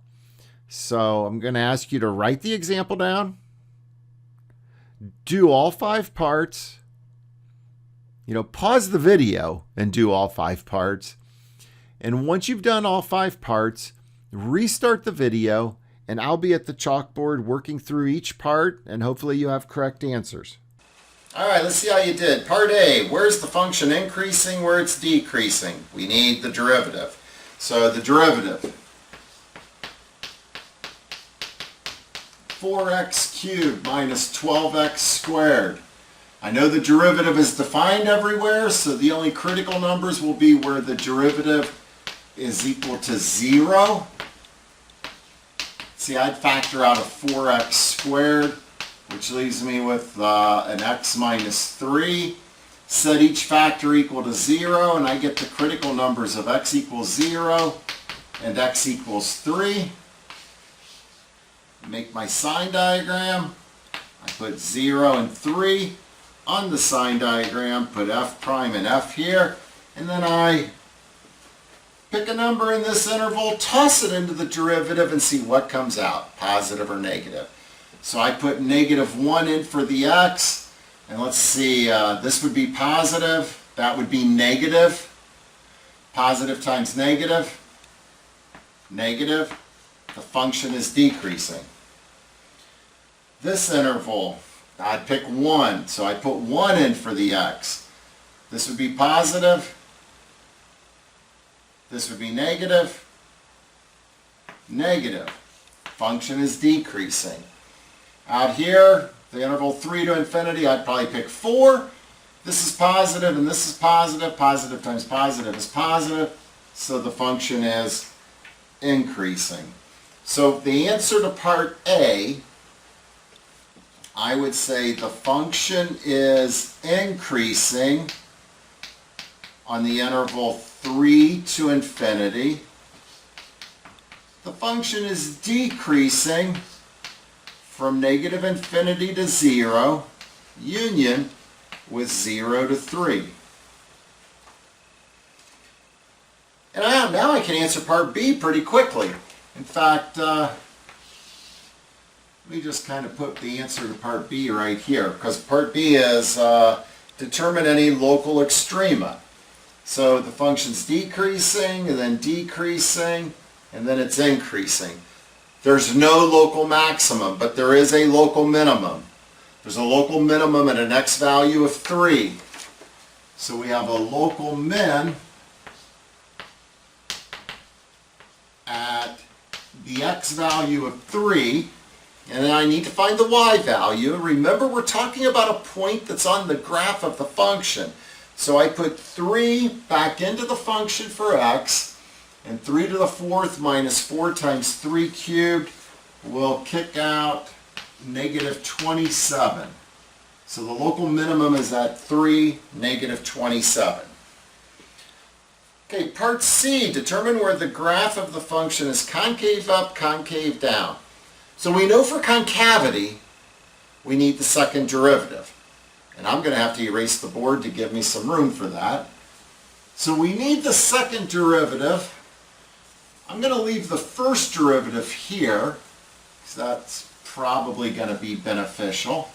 So I'm going to ask you to write the example down, do all 5 parts, pause the video and do all 5 parts. And once you've done all 5 parts, restart the video, and I'll be at the chalkboard working through each part, and hopefully you have correct answers. All right, let's see how you did. Part A, where's the function increasing, where it's decreasing? We need the derivative. So the derivative, 4x cubed minus 12x squared. I know the derivative is defined everywhere, so the only critical numbers will be where the derivative is equal to 0. See, I'd factor out a 4x squared, which leaves me with an x minus 3. Set each factor equal to 0, and I get the critical numbers of x equals 0 and x equals 3. Make my sine diagram. I put 0 and 3 on the sine diagram, put f prime and f here, and then I pick a number in this interval, toss it into the derivative, and see what comes out, positive or negative. So I put -1 in for the x, and let's see, this would be positive, that would be negative. Positive times negative, negative. The function is decreasing. This interval, I'd pick 1, so I put 1 in for the x. This would be positive. This would be negative. Negative. Function is decreasing. Out here, the interval 3 to infinity, I'd probably pick 4. This is positive and this is positive. Positive times positive is positive. So the function is increasing. So the answer to part A, I would say the function is increasing on the interval 3 to infinity. The function is decreasing from negative infinity to 0, union with 0 to 3. And now I can answer part B pretty quickly. In fact, let me just kind of put the answer to part B right here, because part B is determine any local extrema. So the function's decreasing, and then decreasing, and then it's increasing. There's no local maximum, but there is a local minimum. There's a local minimum at an x value of 3. So we have a local min at the x value of 3, and then I need to find the y value. Remember, we're talking about a point that's on the graph of the function. So I put 3 back into the function for x, and 3 to the 4th minus 4 times 3 cubed will kick out negative 27. So the local minimum is at 3, negative 27. Okay, part C, determine where the graph of the function is concave up, concave down. So we know for concavity, we need the second derivative. And I'm going to have to erase the board to give me some room for that. So we need the second derivative. I'm going to leave the first derivative here, because that's probably going to be beneficial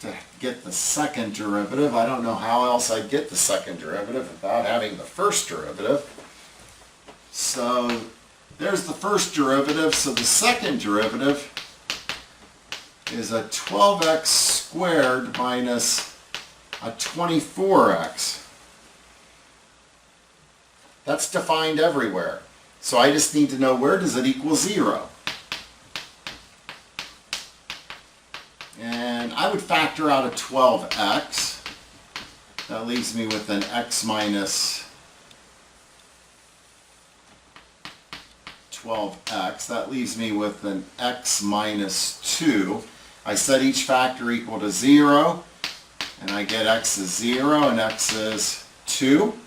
to get the second derivative. I don't know how else I'd get the second derivative without having the first derivative. So there's the first derivative. So the second derivative is a 12x squared minus a 24x. That's defined everywhere. So I just need to know, where does it equal 0? And I would factor out a 12x. That leaves me with an x minus 12x. That leaves me with an x minus 2. I set each factor equal to 0, and I get x is 0 and x is 2.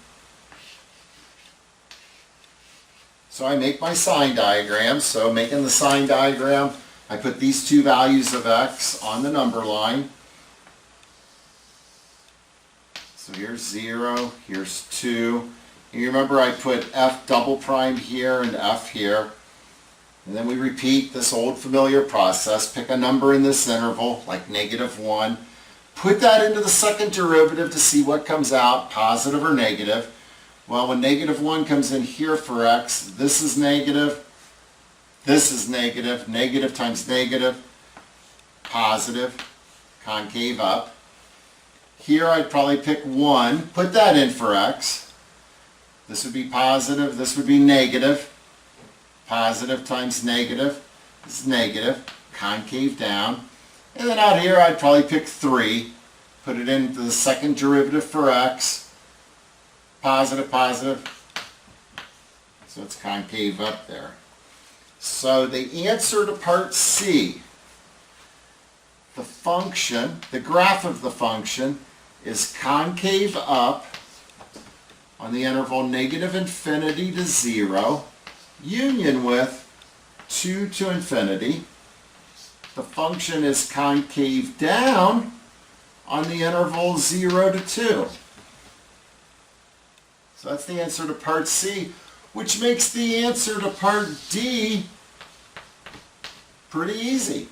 So I make my sine diagram. So making the sine diagram, I put these two values of x on the number line. So here's 0, here's 2. And you remember I put f double prime here and f here. And then we repeat this old familiar process. Pick a number in this interval, like -1. Put that into the second derivative to see what comes out, positive or negative. Well, when -1 comes in here for x, this is negative, negative times negative, positive, concave up. Here I'd probably pick 1, put that in for x. This would be positive, this would be negative. Positive times negative is negative, concave down. And then out here I'd probably pick 3, put it into the second derivative for x. Positive, positive. So it's concave up there. So the answer to part C, the function, the graph of the function is concave up on the interval -infinity to 0, union with 2 to infinity. The function is concave down on the interval 0 to 2. So that's the answer to part C, which makes the answer to part D pretty easy.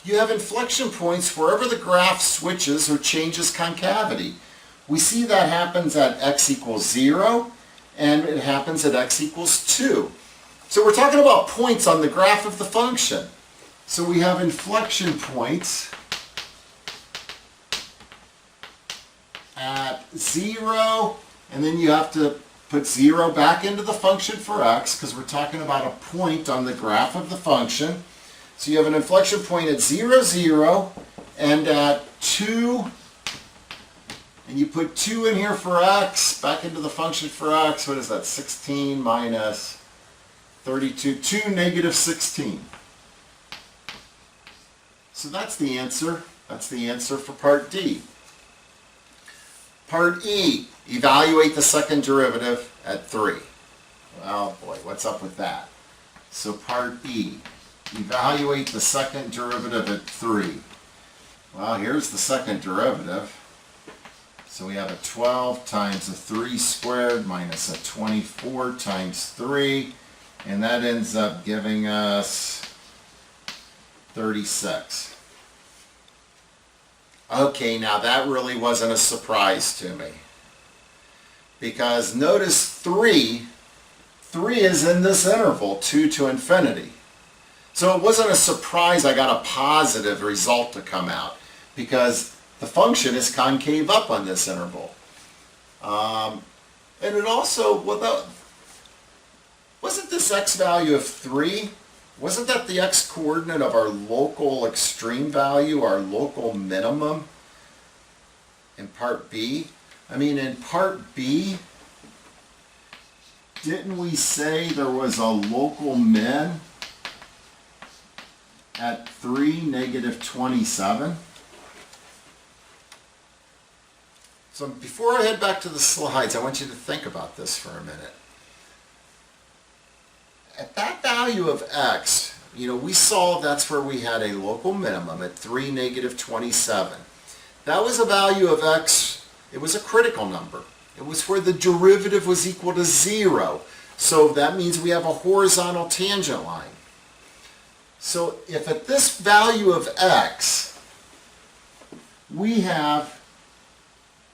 You have inflection points wherever the graph switches or changes concavity. We see that happens at x equals 0, and it happens at x equals 2. So we're talking about points on the graph of the function. So we have inflection points at 0, and then you have to put 0 back into the function for x, because we're talking about a point on the graph of the function. So you have an inflection point at 0, 0, and at 2, and you put 2 in here for x, back into the function for x. What is that? 16 minus 32, 2, -16. So that's the answer. That's the answer for part D. Part E, evaluate the second derivative at 3. Well, boy, what's up with that? So part E, evaluate the second derivative at 3. Well, here's the second derivative. So we have a 12 times a 3 squared minus a 24 times 3, and that ends up giving us 36. Okay, now that really wasn't a surprise to me, because notice 3 is in this interval, 2 to infinity. So it wasn't a surprise I got a positive result to come out, because the function is concave up on this interval. And it also, wasn't this x value of 3, wasn't that the x coordinate of our local extreme value, our local minimum in part B? I mean, in part B, didn't we say there was a local min at 3, -27? So before I head back to the slides, I want you to think about this for a minute. At that value of x, we saw that's where we had a local minimum at 3, -27. That was a value of x, it was a critical number. It was where the derivative was equal to 0. So that means we have a horizontal tangent line. So if at this value of x, we have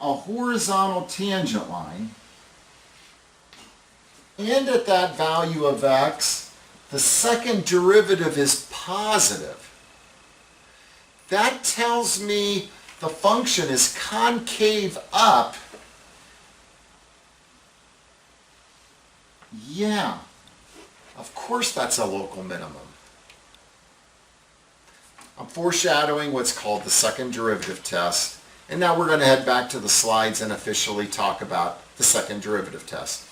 a horizontal tangent line, and at that value of x, the second derivative is positive, that tells me the function is concave up. Yeah, of course that's a local minimum. I'm foreshadowing what's called the second derivative test, and now we're going to head back to the slides and officially talk about the second derivative test.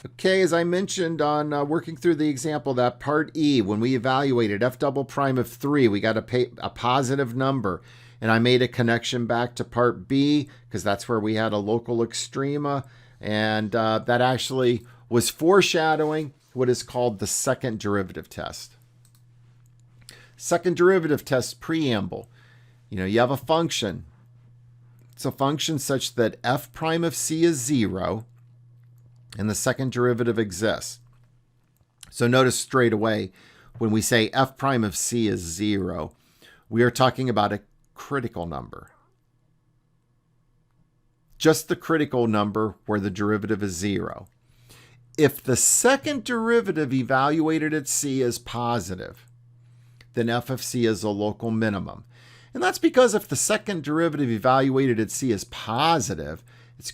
Okay, as I mentioned on working through the example, that part E, when we evaluated f double prime of 3, we got a positive number. And I made a connection back to part B because that's where we had a local extrema. And that actually was foreshadowing what is called the second derivative test. Second derivative test preamble. You have a function. It's a function such that f prime of c is 0. And the second derivative exists. So notice straight away, when we say f prime of c is 0, we are talking about a critical number. Just the critical number where the derivative is 0. If the second derivative evaluated at c is positive, then f of c is a local minimum. And that's because if the second derivative evaluated at c is positive, it's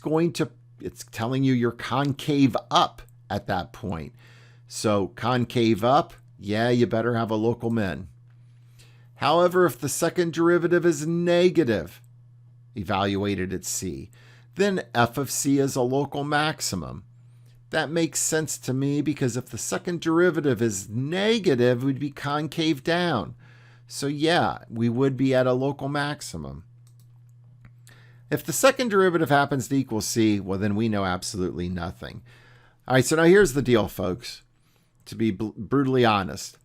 telling you you're concave up at that point. So concave up, yeah, you better have a local min. However, if the second derivative is negative, evaluated at c, then f of c is a local maximum. That makes sense to me because if the second derivative is negative, we'd be concave down. So yeah, we would be at a local maximum. If the second derivative happens to equal c, well, then we know absolutely nothing. All right, so now here's the deal, folks. To be brutally honest,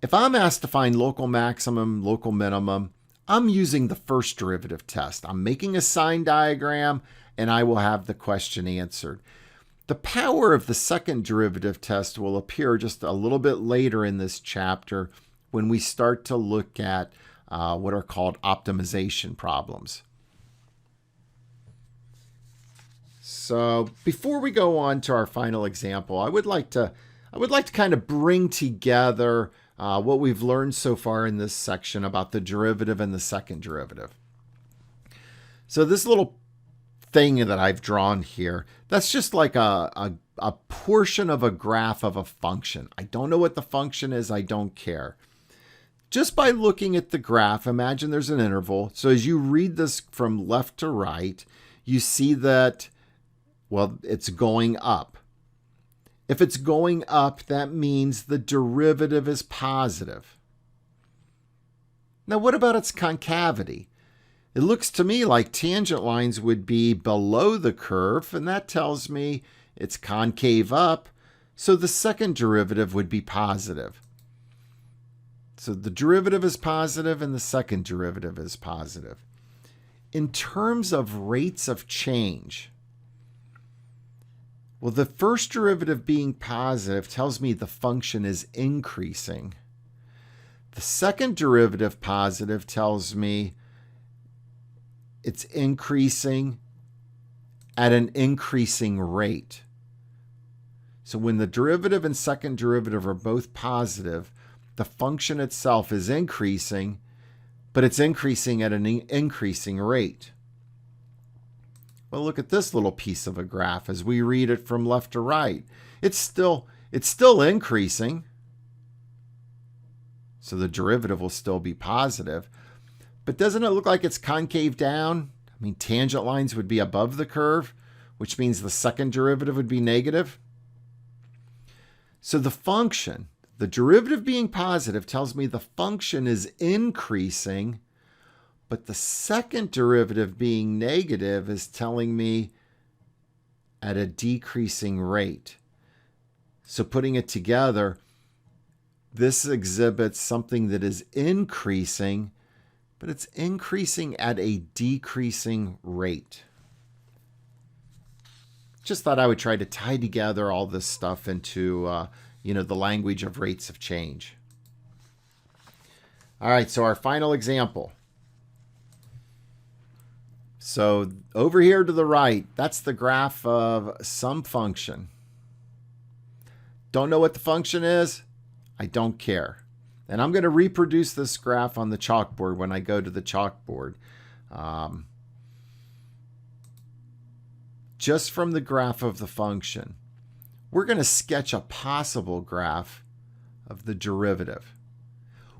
if I'm asked to find local maximum, local minimum, I'm using the first derivative test. I'm making a sine diagram, and I will have the question answered. The power of the second derivative test will appear just a little bit later in this chapter when we start to look at what are called optimization problems. So before we go on to our final example, I would like to kind of bring together what we've learned so far in this section about the derivative and the second derivative. So this little thing that I've drawn here, that's just like a portion of a graph of a function. I don't know what the function is. I don't care. Just by looking at the graph, imagine there's an interval. So as you read this from left to right, you see that, well, it's going up. If it's going up, that means the derivative is positive. Now, what about its concavity? It looks to me like tangent lines would be below the curve, and that tells me it's concave up, so the second derivative would be positive. So the derivative is positive and the second derivative is positive. In terms of rates of change, well, the first derivative being positive tells me the function is increasing. The second derivative positive tells me it's increasing at an increasing rate. So when the derivative and second derivative are both positive, the function itself is increasing, but it's increasing at an increasing rate. Well, look at this little piece of a graph as we read it from left to right. It's still increasing. So the derivative will still be positive. But doesn't it look like it's concave down? I mean, tangent lines would be above the curve, which means the second derivative would be negative. So the function, the derivative being positive, tells me the function is increasing, but the second derivative being negative is telling me at a decreasing rate. So putting it together, this exhibits something that is increasing, but it's increasing at a decreasing rate. Just thought I would try to tie together all this stuff into the language of rates of change. All right, so our final example. So over here to the right, that's the graph of some function. Don't know what the function is? I don't care. And I'm going to reproduce this graph on the chalkboard when I go to the chalkboard. Just from the graph of the function, we're going to sketch a possible graph of the derivative.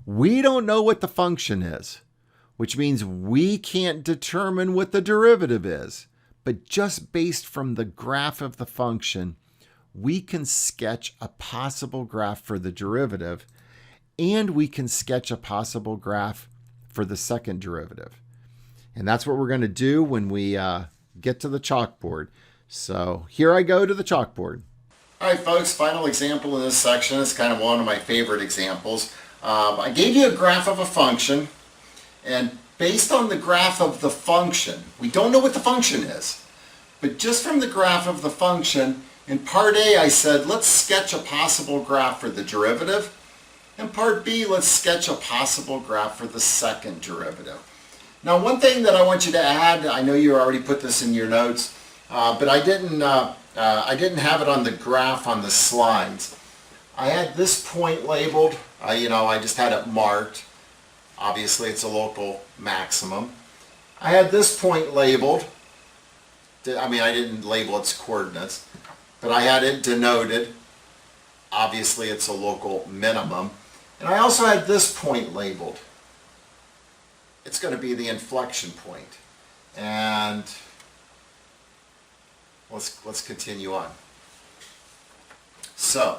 We don't know what the function is, which means we can't determine what the derivative is. But just based from the graph of the function, we can sketch a possible graph for the derivative, and we can sketch a possible graph for the second derivative. And that's what we're going to do when we get to the chalkboard. So here I go to the chalkboard. All right, folks, final example in this section is kind of one of my favorite examples. I gave you a graph of a function, and based on the graph of the function, we don't know what the function is, but just from the graph of the function, in part A I said, let's sketch a possible graph for the derivative. In part B, let's sketch a possible graph for the second derivative. Now, one thing that I want you to add, I know you already put this in your notes, but I didn't have it on the graph on the slides. I had this point labeled, I just had it marked. Obviously, it's a local maximum. I had this point labeled. I didn't label its coordinates, but I had it denoted. Obviously, it's a local minimum. And I also had this point labeled. It's going to be the inflection point. And let's continue on. So,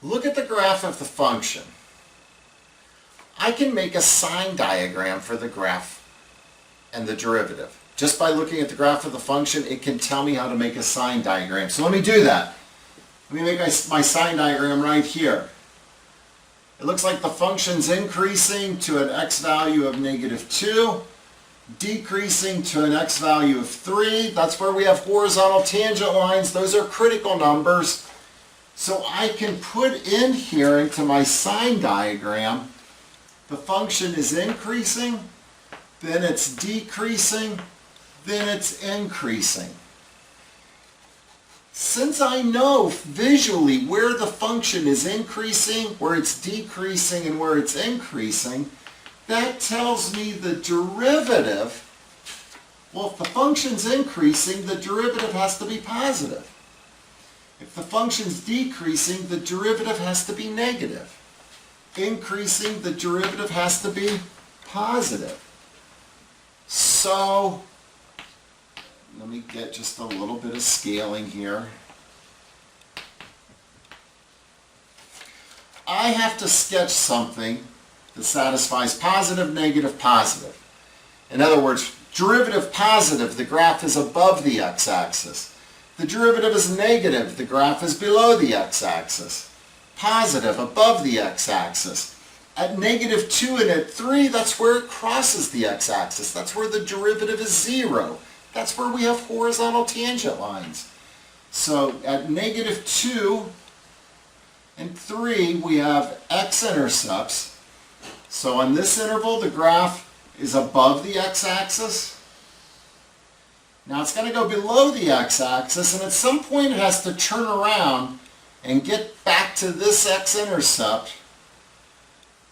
look at the graph of the function. I can make a sine diagram for the graph and the derivative. Just by looking at the graph of the function, it can tell me how to make a sine diagram. So let me do that. Let me make my sine diagram right here. It looks like the function's increasing to an x value of -2, decreasing to an x value of 3. That's where we have horizontal tangent lines. Those are critical numbers. So I can put in here into my sine diagram, the function is increasing, then it's decreasing, then it's increasing. Since I know visually where the function is increasing, where it's decreasing, and where it's increasing, that tells me the derivative, well, if the function's increasing, the derivative has to be positive. If the function's decreasing, the derivative has to be negative. Increasing, the derivative has to be positive. So, let me get just a little bit of scaling here. I have to sketch something that satisfies positive, negative, positive. In other words, derivative positive, the graph is above the x-axis. The derivative is negative, the graph is below the x-axis. Positive, above the x-axis. At -2 and at 3, that's where it crosses the x-axis. That's where the derivative is 0. That's where we have horizontal tangent lines. So at -2 and 3, we have x-intercepts. So on this interval, the graph is above the x-axis. Now it's going to go below the x-axis, and at some point it has to turn around and get back to this x-intercept.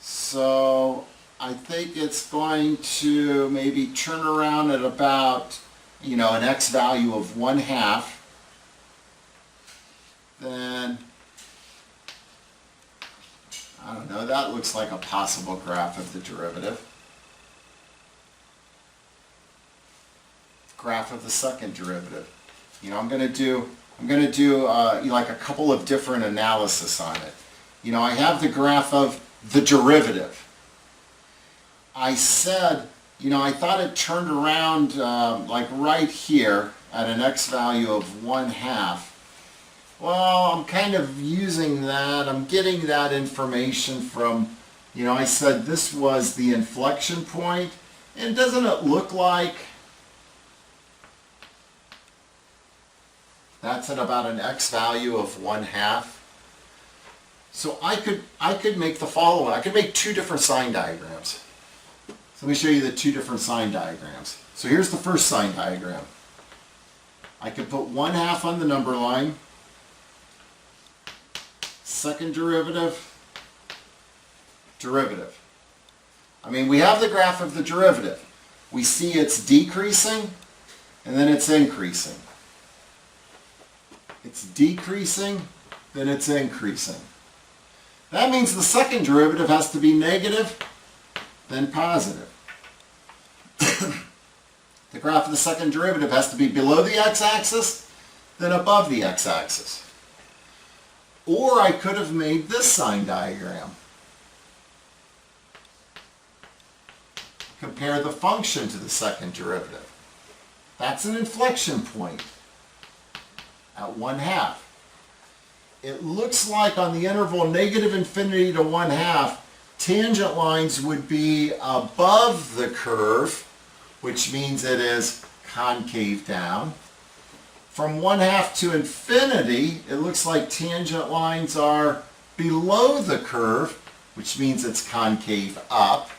So I think it's going to maybe turn around at about, an x value of 1/2. Then, I don't know, that looks like a possible graph of the derivative. Graph of the second derivative. I'm going to do like a couple of different analysis on it. I have the graph of the derivative. I said, I thought it turned around like right here at an x value of 1/2. Well, I'm kind of using that. I'm getting that information from, I said this was the inflection point, and doesn't it look like that's at about an x value of 1/2? So I could make the following. I could make two different sine diagrams. So let me show you the two different sine diagrams. So here's the first sine diagram. I could put 1/2 on the number line. Second derivative, derivative. We have the graph of the derivative. We see it's decreasing, and then it's increasing. It's decreasing, then it's increasing. That means the second derivative has to be negative, then positive. The graph of the second derivative has to be below the x-axis, then above the x-axis. Or I could have made this sine diagram. Compare the function to the second derivative. That's an inflection point at 1/2. It looks like on the interval negative infinity to 1/2, tangent lines would be above the curve, which means it is concave down. From 1/2 to infinity, it looks like tangent lines are below the curve, which means it's concave up.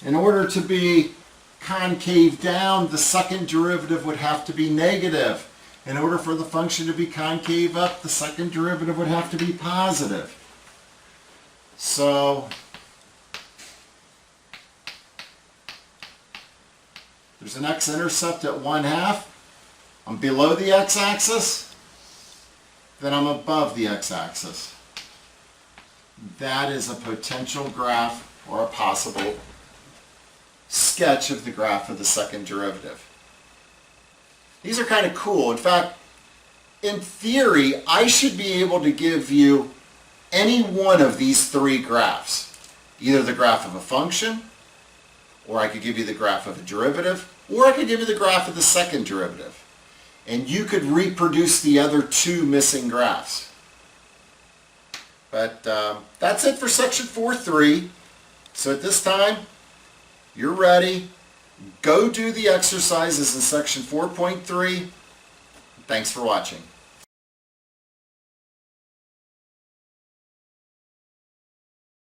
In order to be concave down, the second derivative would have to be negative. In order for the function to be concave up, the second derivative would have to be positive. So there's an x-intercept at 1/2. I'm below the x-axis, then I'm above the x-axis. That is a potential graph or a possible sketch of the graph of the second derivative. These are kind of cool. In fact, in theory, I should be able to give you any one of these three graphs. Either the graph of a function, or I could give you the graph of a derivative, or I could give you the graph of the second derivative. And you could reproduce the other two missing graphs. But that's it for section 4.3. So at this time, you're ready. Go do the exercises in section 4.3. Thanks for watching.